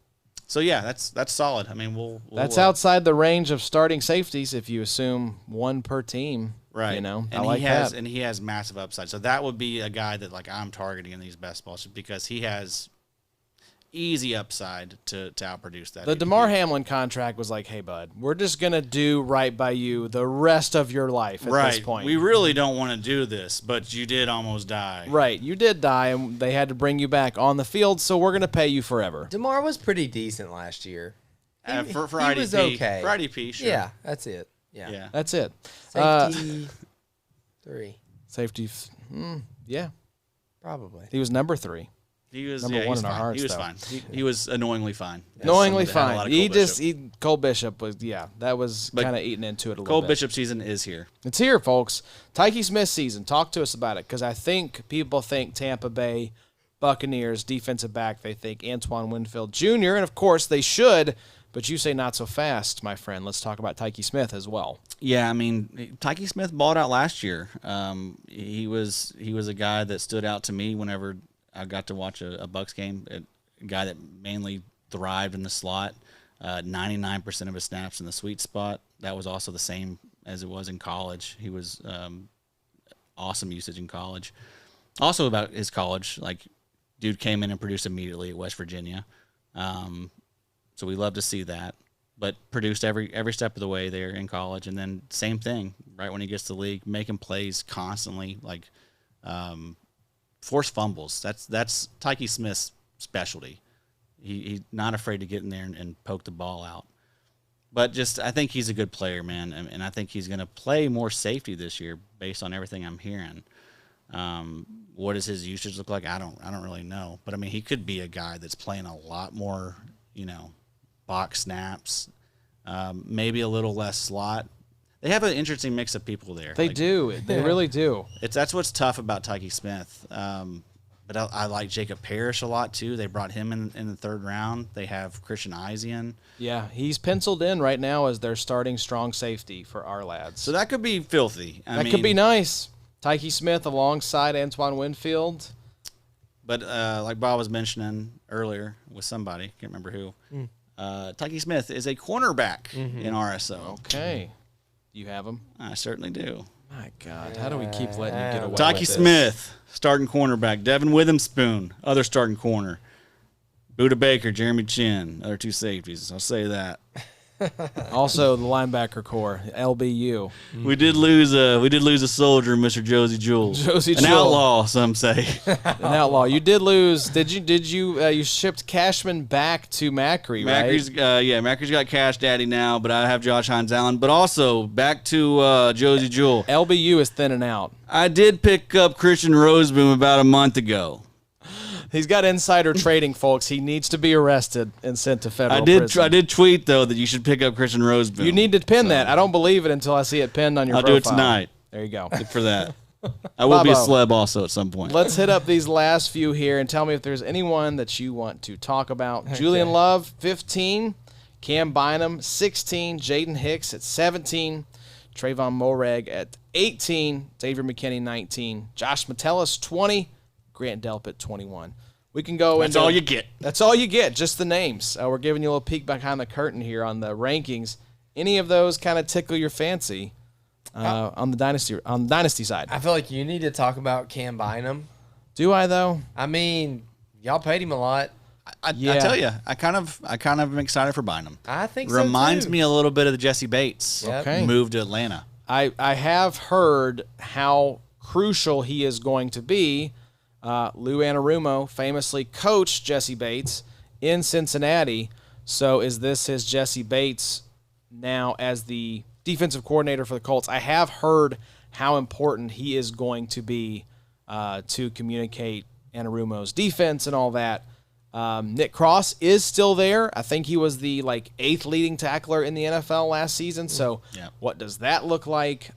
So, yeah, that's solid. I mean, we'll that's outside the range of starting safeties if you assume one per team. Right. You know, and I like that. And he has massive upside. So that would be a guy that like I'm targeting in these best balls because he has easy upside to outproduce that. The DeMar Hamlin contract was like, hey, bud, we're just going to do right by you the rest of your life at this point. We really don't want to do this, but you did almost die. Right. You did die, and they had to bring you back on the field, so we're going to pay you forever. DeMar was pretty decent last year. For IDP. He was okay. For IDP, sure. Yeah, that's it. Yeah. That's it. Safety 3. Safety, yeah. Probably. He was number 3. He was number one in our fine. hearts. He was fine. He was annoyingly fine. Annoyingly fine. Cole Bishop was, that was kind of eating into it a little bit. Cole Bishop season is here. It's here, folks. Tyke Smith season. Talk to us about it, because I think people think Tampa Bay Buccaneers defensive back. They think Antoine Winfield Jr., and of course they should, but you say not so fast, my friend. Let's talk about Tyke Smith as well. Yeah, I mean, Tyke Smith balled out last year. He was a guy that stood out to me whenever I got to watch a Bucs game. A guy that mainly thrived in the slot. 99% of his snaps in the sweet spot. That was also the same as it was in college. He was awesome usage in college. Also about his college, like, dude came in and produced immediately at West Virginia. So we love to see that. But produced every step of the way there in college. And then same thing, right when he gets to the league, making plays constantly, like forced fumbles. That's Tyke Smith's specialty. He's not afraid to get in there and poke the ball out. But just I think he's a good player, man, and I think he's going to play more safety this year based on everything I'm hearing. What does his usage look like? I don't really know. But I mean, he could be a guy that's playing a lot more, box snaps, maybe a little less slot. They have an interesting mix of people there. They do. They really do. That's what's tough about Tyke Smith. But I like Jacob Parrish a lot too. They brought him in the third round. They have Christian Isian. Yeah, he's penciled in right now as their starting strong safety for our lads. So that could be filthy. That could be nice. Tyke Smith alongside Antoine Winfield. But like Bob was mentioning earlier with somebody, can't remember who, Tyke Smith is a cornerback in RSO. Okay. You have him? I certainly do. My God, how do we keep letting you get away Tyke with this? Smith, starting cornerback. Devin Witherspoon, other starting corner. Budda Baker, Jeremy Chinn, other two safeties. I'll say that. Also, the linebacker core, LBU. We did lose a soldier, Mr. Josie Jewell. Josie An Jewell. outlaw, some say. An outlaw. You did lose. Did you shipped Cashman back to Macri, right? Macri's got Cash Daddy now, but I have Josh Hines Allen. But also back to Josie Jewell. LBU is thinning out. I did pick up Christian Roseboom about a month ago. He's got insider trading, folks. He needs to be arrested and sent to federal prison. I did tweet though that you should pick up Christian Roseboom. You need to pin that. I don't believe it until I see it pinned on your I'll profile. do it tonight. There you go. Good for that. I will be a Bobo. celeb also at some point. Let's hit up these last few here and tell me if there's anyone that you want to talk about. Okay. Julian Love, 15. Cam Bynum, 16. Jaden Hicks at 17. Trayvon Morag at 18. Xavier McKinney, 19. Josh Metellus, 20. Grant Delpit, 21. We can go That's all you get. That's all you get, just the names. We're giving you a little peek behind the curtain here on the rankings. Any of those kind of tickle your fancy on the dynasty side? I feel like you need to talk about Cam Bynum. Do I though? I mean, y'all paid him a lot. I tell you, I kind of am excited for Bynum. I think Reminds so too. me a little bit of the Jesse Bates. Yep. Okay. Move to Atlanta. I have heard how crucial he is going to be. Lou Anarumo famously coached Jessie Bates in Cincinnati. So is this his Jessie Bates now as the defensive coordinator for the Colts? I have heard how important he is going to be to communicate Anarumo's defense and all that. Nick Cross is still there. I think he was the 8th leading tackler in the NFL last season. So What does that look like?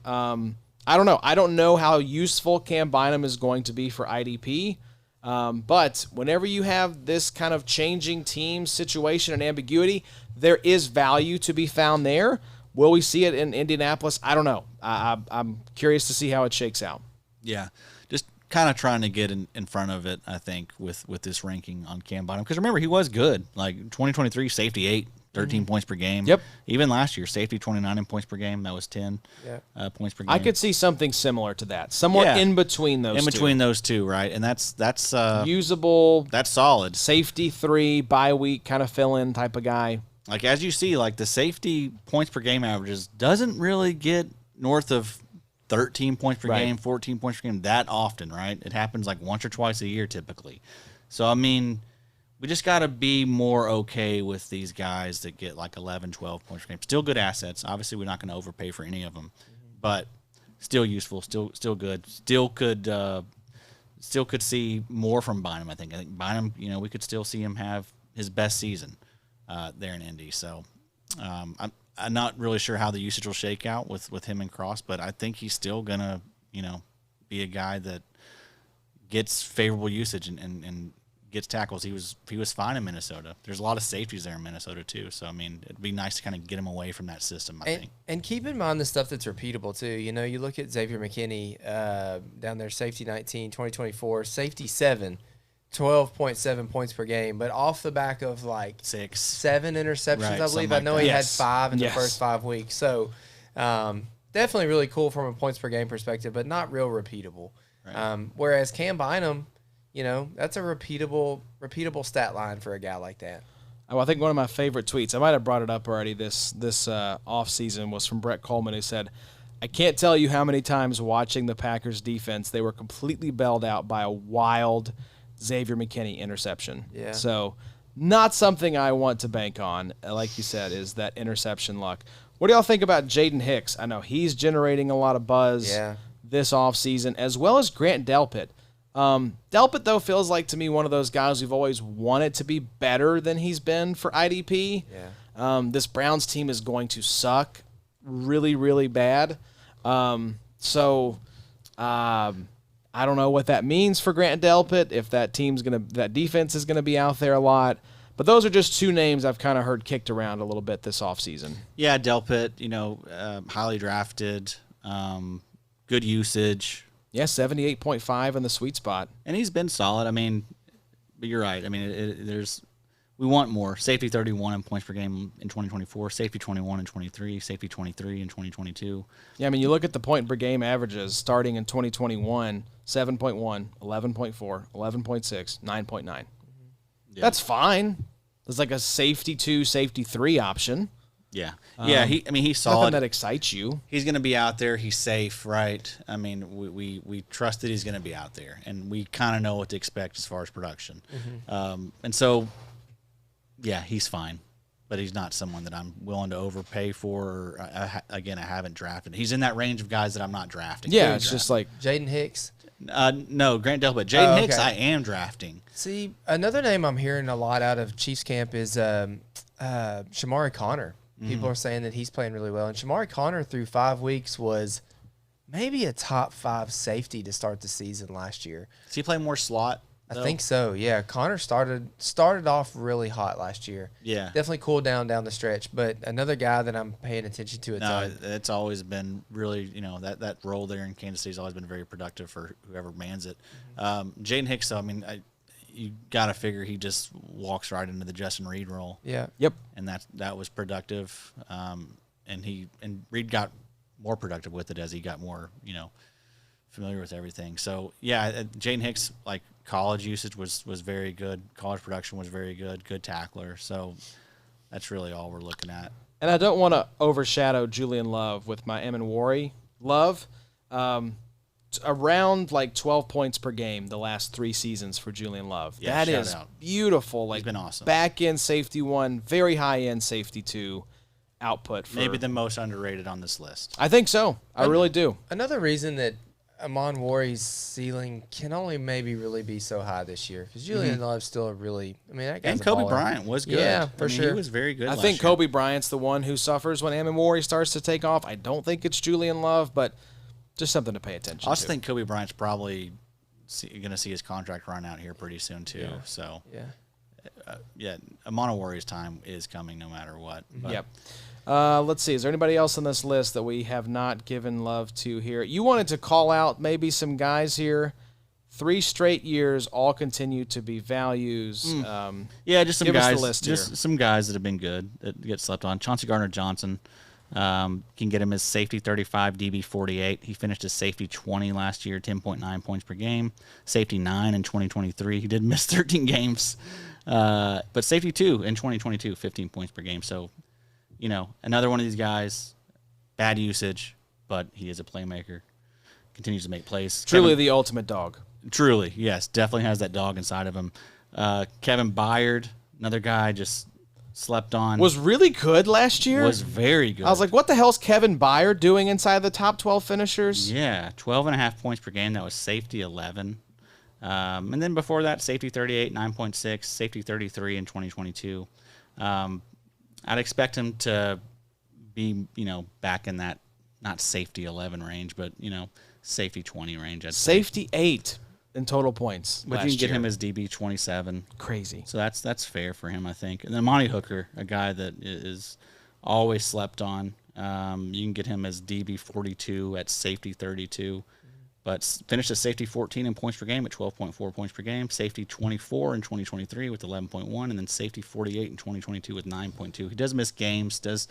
I don't know. I don't know how useful Cam Bynum is going to be for IDP. But whenever you have this kind of changing team situation and ambiguity, there is value to be found there. Will we see it in Indianapolis? I don't know. I'm curious to see how it shakes out. Yeah. Just kind of trying to get in front of it, I think, with this ranking on Cam Bynum. Because remember, he was good. 2023, safety 8. 13 points per game. Yep. Even last year, safety 29 in points per game. That was 10 points per game. I could see something similar to that. Somewhere in between those two. In between those two, right? And that's usable. That's solid. Safety 3, bye week kind of fill-in type of guy. As you see, the safety points per game averages doesn't really get north of 13 points per game, 14 points per game that often, right? It happens once or twice a year typically. So, I mean, we just got to be more okay with these guys that get 11, 12 points per game. Still good assets. Obviously, we're not going to overpay for any of them, but still useful, still good. Still could see more from Bynum. I think Bynum, we could still see him have his best season there in Indy. So I'm not really sure how the usage will shake out with him and Cross, but I think he's still gonna be a guy that gets favorable usage and gets tackles. He was fine in Minnesota. There's a lot of safeties there in Minnesota too. So I mean, it'd be nice to kind of get him away from that system. I think. And keep in mind the stuff that's repeatable too. You look at Xavier McKinney down there, safety 19, 2024, safety 7, 12.7 points per game, but off the back of 7 interceptions, Right, I believe. like I know he that. had 5 in the Yes. first 5 weeks. So definitely really cool from a points per game perspective, but not real repeatable. Right. Whereas Cam Bynum, that's a repeatable stat line for a guy like that. Oh, I think one of my favorite tweets, I might have brought it up already this offseason, was from Brett Coleman, who said, I can't tell you how many times watching the Packers defense, they were completely bailed out by a wild Xavier McKinney interception. Yeah. So Not something I want to bank on, like you said, is that interception luck. What do y'all think about Jaden Hicks? I know he's generating a lot of buzz this offseason, as well as Grant Delpit. Delpit, though, feels like to me one of those guys we've always wanted to be better than he's been for IDP. Yeah. This Browns team is going to suck really, really bad. I don't know what that means for Grant Delpit, if that defense is gonna be out there a lot. But those are just two names I've kind of heard kicked around a little bit this offseason. Yeah, Delpit, highly drafted, good usage. Yeah, 78.5 in the sweet spot. And he's been solid. I mean, but you're right. I mean, we want more. Safety 31 in points per game in 2024, safety 21 in 23, safety 23 in 2022. Yeah, I mean, you look at the point per game averages starting in 2021, 7.1, 11.4, 11.6, 9.9. Yeah. That's fine. There's like a safety 2, safety 3 option. Yeah. Yeah, he's solid. Nothing that excites you. He's going to be out there. He's safe, right? I mean, we trust that he's going to be out there, and we kind of know what to expect as far as production. And so, yeah, he's fine, but he's not someone that I'm willing to overpay for. Again, I haven't drafted. He's in that range of guys that I'm not drafting. Yeah, it's just like Jaden Hicks. No, Grant Delpit. Jaden Hicks, I am drafting. See, another name I'm hearing a lot out of Chiefs camp is Shamari Connor. People are saying that he's playing really well. And Shamari Connor through 5 weeks was maybe a top 5 safety to start the season last year. Does he play more slot? I think so, yeah. Connor started off really hot last year. Yeah. Definitely cooled down the stretch. But another guy that I'm paying attention to it's always been really, that role there in Kansas City has always been very productive for whoever mans it. Jaden Hicks, though, I mean, you got to figure he just walks right into the Justin Reed role. Yeah. Yep. And that was productive. And Reed got more productive with it as he got more, familiar with everything. So, yeah, Jaden Hicks, like, college usage was very good. College production was very good. Good tackler. So that's really all we're looking at. And I don't want to overshadow Julian Love with my Emmanwori love. Around like 12 points per game the last 3 seasons for Julian Love. Yeah, that is beautiful. Like, he's been awesome. Back end safety 1, very high end safety 2 output. Maybe the most underrated on this list. I think so. I really do. Another reason that Emmanwori's ceiling can only maybe really be so high this year because Julian Love's still a really. I mean, that guy's and a Kobe baller. Bryant was good. Yeah, for sure. He was very good. I think Kobe Bryant's the one who suffers when Emmanwori starts to take off. I don't think it's Julian Love, but just something to pay attention to. I also think Kobe Bryant's probably going to see his contract run out here pretty soon too. Yeah. So yeah, Emmanwori's time is coming no matter what. But Yep. Let's see. Is there anybody else on this list that we have not given love to here? You wanted to call out maybe some guys here. 3 straight years, all continue to be values. Yeah, just some give guys. us the list just here. some guys that have been good that get slept on. Chauncey Gardner-Johnson can get him as safety 35, DB 48. He finished as safety 20 last year, 10.9 points per game. Safety 9 in 2023. He did miss 13 games, but safety 2 in 2022, 15 points per game. So, another one of these guys, bad usage, but he is a playmaker. Continues to make plays. Truly the ultimate dog. Truly, yes. Definitely has that dog inside of him. Kevin Byard, another guy just slept on. Was really good last year. Was very good. I was like, what the hell's Kevin Byard doing inside the top 12 finishers? Yeah, 12.5 points per game. That was safety 11. And then before that, safety 38, 9.6, safety 33 in 2022. I'd expect him to be, back in that, not safety 11 range, but, safety 20 range. Safety 8 in total points. But you can get him as DB 27. Crazy. So that's fair for him, I think. And then Monty Hooker, a guy that is always slept on. You can get him as DB 42 at safety 32. But finished as safety 14 in points per game at 12.4 points per game. Safety 24 in 2023 with 11.1. And then safety 48 in 2022 with 9.2. He does miss games, does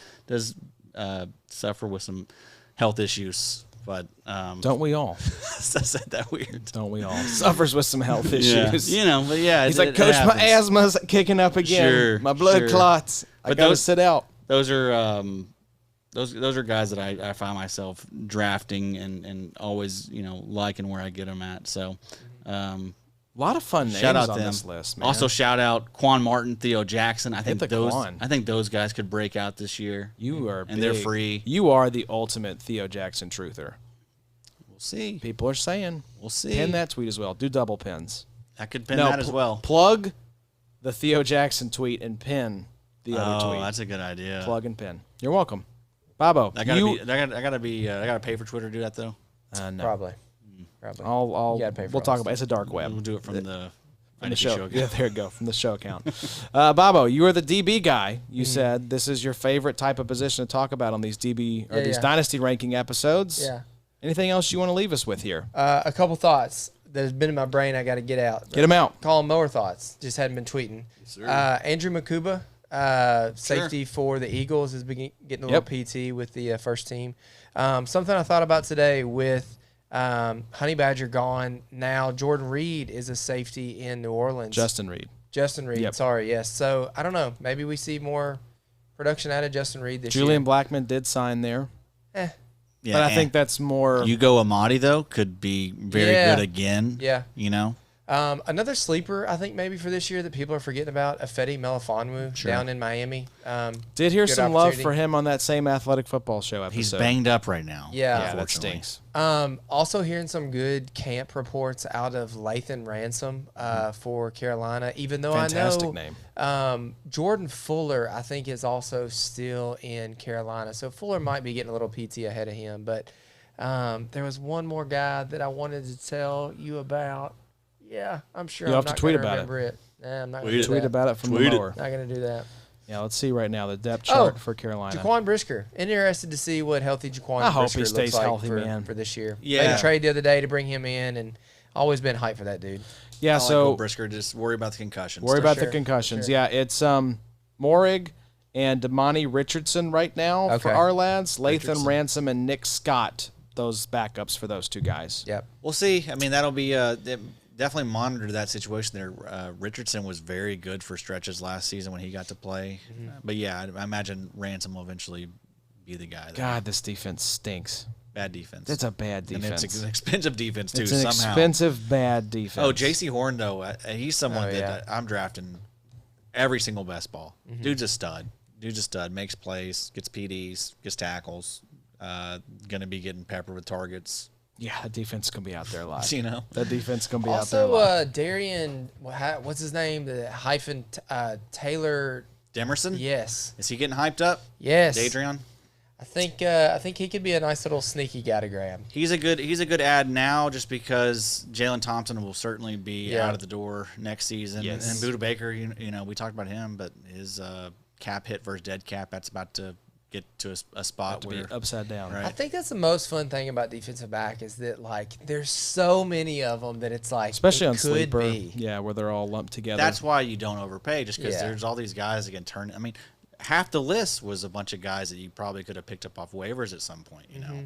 suffer with some health issues. But don't we all? I said that weird. Don't we all? Suffers with some health issues. Yeah. But yeah. He's like, Coach, my asthma's kicking up again. Sure, my blood clots. I got to sit out. Those are those are guys that I find myself drafting and always liking where I get them at. So A lot of fun names Shout out on them. this list, man. Also, shout out Quan Martin, Theo Jackson. I think the Quan. I think those guys could break out this year. You are and they're free. You are the ultimate Theo Jackson truther. We'll see. People are saying. We'll see. Pin that tweet as well. Do double pins. I could pin that as well. Plug the Theo Jackson tweet and pin the other tweet. Oh, that's a good idea. Plug and pin. You're welcome. Bobo, I gotta pay for Twitter to do that though. No. Probably. I'll You gotta pay for we'll all talk this about it. It's a dark web. We'll do it from the From the IDP show. account. Yeah, there you go. From the show account. Bobo, you are the DB guy. You said this is your favorite type of position to talk about on these DB or these dynasty ranking episodes. Yeah. Anything else you want to leave us with here? A couple thoughts that has been in my brain. I got to get out. Get them out. Call them mower thoughts. Just hadn't been tweeting. Andrew Makuba, safety for the Eagles, has been getting a little PT with the first team. Something I thought about today with Honey Badger gone. Now Jordan Reed is a safety in New Orleans. Justin Reed. Yep. Sorry, yes. So I don't know. Maybe we see more production out of Justin Reed this Julian year. Blackman did sign there. Yeah, But I think that's more. Hugo Amadi though could be very good again. Yeah. You know. Another sleeper, I think, maybe for this year that people are forgetting about, Afedi Melifonwu down in Miami. Did hear good some love opportunity. for him on that same athletic football show episode. He's banged up right now. Yeah. Yeah, that unfortunately. stinks. Also hearing some good camp reports out of Lathan Ransom for Carolina, even though Fantastic I know name. Jordan Fuller, I think, is also still in Carolina. So Fuller might be getting a little PT ahead of him. But there was one more guy that I wanted to tell you about. Yeah, I'm sure You'll I'm have to not tweet going to about remember it. Nah, I'm not going to Tweet do Tweet that. about it from Tweet the it. mower. Not going to do that. Yeah, let's see right now the depth chart for Carolina. Jaquan Brisker. Interested to see what healthy Jaquan I hope Brisker he looks stays like healthy, for, man. for this year. Yeah. Made a trade the other day to bring him in, and always been hyped for that dude. Yeah, I like so Will Brisker. Just worry about the concussions. worry about sure, the concussions. sure. Yeah, it's Morig and Damani Richardson right now for Okay. our lads. Lathan Richardson. Ransom and Nick Scott, those backups for those two guys. Yep. We'll see. I mean, that'll be definitely monitor that situation there. Richardson was very good for stretches last season when he got to play. But yeah, I imagine Ransom will eventually be the guy. There. God, this defense stinks. Bad defense. It's a bad And defense. it's an expensive defense too. It's an somehow. expensive, bad defense. Oh, J.C. Horn though, he's someone Oh, that I'm drafting every single best ball. Dude's a stud. Makes plays, gets PDs, gets tackles. Gonna be getting peppered with targets. Yeah, that defense is going to be out there a lot. You know. That defense is going to be out there a lot. Also, Darian, what's his name? The hyphen Taylor. Demerson. Yes. Is he getting hyped up? Yes. Adrian. I think he could be a nice little sneaky guy to grab. He's a good ad now, just because Jalen Thompson will certainly be out of the door next season. Yes. And Budda Baker, you know, we talked about him, but his cap hit versus dead cap, that's about to get to a spot To be where upside down. Right. I think that's the most fun thing about defensive back is that, like, there's so many of them that it's like, Especially it on could sleeper. be. Yeah, where they're all lumped together. that's why you don't overpay, just because Yeah. there's all these guys that can turn. I mean, half the list was a bunch of guys that you probably could have picked up off waivers at some point, you know.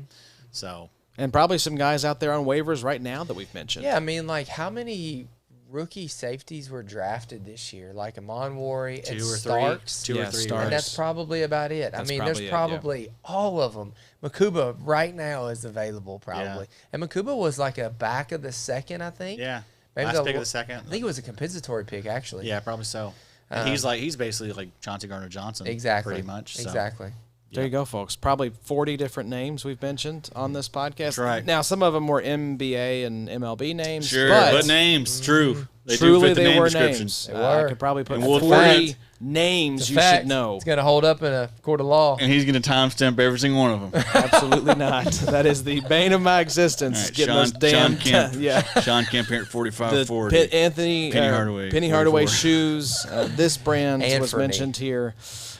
So and probably some guys out there on waivers right now that we've mentioned. Yeah, I mean, like, how many rookie safeties were drafted this year? Like Emmanwori and two or Starks. three. Starks. And that's probably about it. That's I mean, probably there's it, yeah. probably all of them. Makuba right now is available, probably. And Makuba was like a back of the second, I think. yeah, Maybe last the- pick of the second. I think it was a compensatory pick, actually. Yeah, probably so. And he's basically like Chauncey Gardner-Johnson. Exactly. Pretty much. So. Exactly. There you go, folks. Probably 40 different names we've mentioned on this podcast. That's right. Now, some of them were NBA and MLB names. Sure, but names. True. They do truly fit the they name were descriptions. names. They I were. could probably put And we'll 40 fact. names It's a you fact. should know. It's going to hold up in a court of law. And he's going to timestamp every single one of them. Absolutely not. That is the bane of my existence. All right, getting those damn Sean Kemp. yeah. Sean Kemp here at 45, The 40. Anthony Penny Hardaway, Penny Hardaway 44. shoes. This brand And was for me. mentioned here.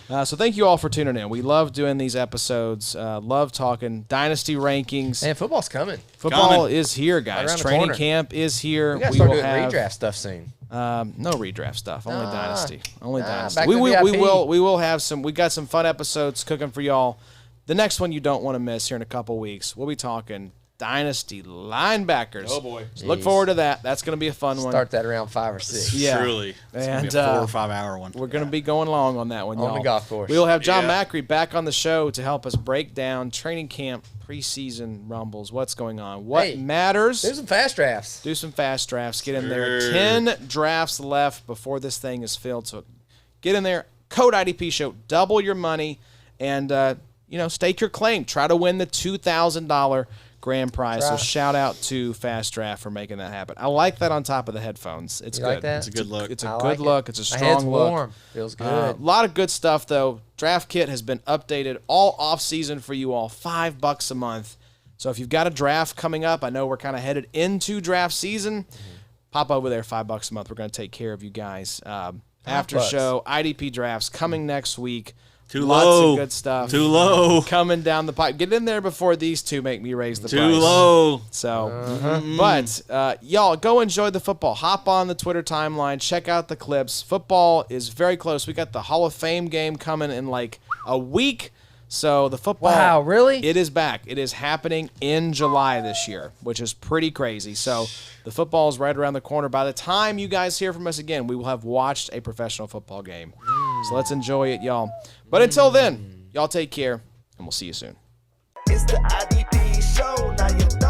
So thank you all for tuning in. We love doing these episodes. Love talking dynasty rankings. Man, football's coming. Football coming. is here, guys. around the Training corner. camp is here. We got to We start will doing have redraft stuff soon. no redraft stuff. Only Nah. dynasty. Only Nah, dynasty. back We to will. VIP. We will have some. We got some fun episodes cooking for y'all. The next one you don't want to miss here in a couple weeks. We'll be talking Dynasty linebackers. Oh, boy. So look forward to that. That's going to be a fun one. Start that around 5 or 6. Yeah. Truly. It's And, gonna be a 4 or 5 hour one. We're going to be going long on that one, y'all. On the golf course. We will have John Yeah. Macri back on the show to help us break down training camp, preseason rumbles, what's going on, what Hey, matters. There's some fast drafts. Do some fast drafts. Get in there. Sure. 10 drafts left before this thing is filled. So get in there. Code IDP Show. Double your money. And, stake your claim. Try to win the $2,000 grand prize. So Right. shout out to Fast Draft for making that happen. I like that on top of the headphones. It's You good. like that? It's a good look. It's a I good like it. look. It's a My head's strong look. warm. Feels good. A lot of good stuff, though. Draft Kit has been updated all off-season for you all, $5 a month. So if you've got a draft coming up, I know we're kind of headed into draft season, pop over there, $5 a month. We're going to take care of you guys. After $5. show, IDP drafts coming next week. Too Lots low. of good stuff. Too low. Coming down the pipe. Get in there before these two make me raise the Too price. low. So, but y'all go enjoy the football. Hop on the Twitter timeline. Check out the clips. Football is very close. We got the Hall of Fame game coming in like a week. So the football, Wow, really? It is back. It is happening in July this year, which is pretty crazy. So the football is right around the corner. By the time you guys hear from us again, we will have watched a professional football game. So let's enjoy it, y'all. But until then, y'all take care, and we'll see you soon. It's the IDP show. Now you know.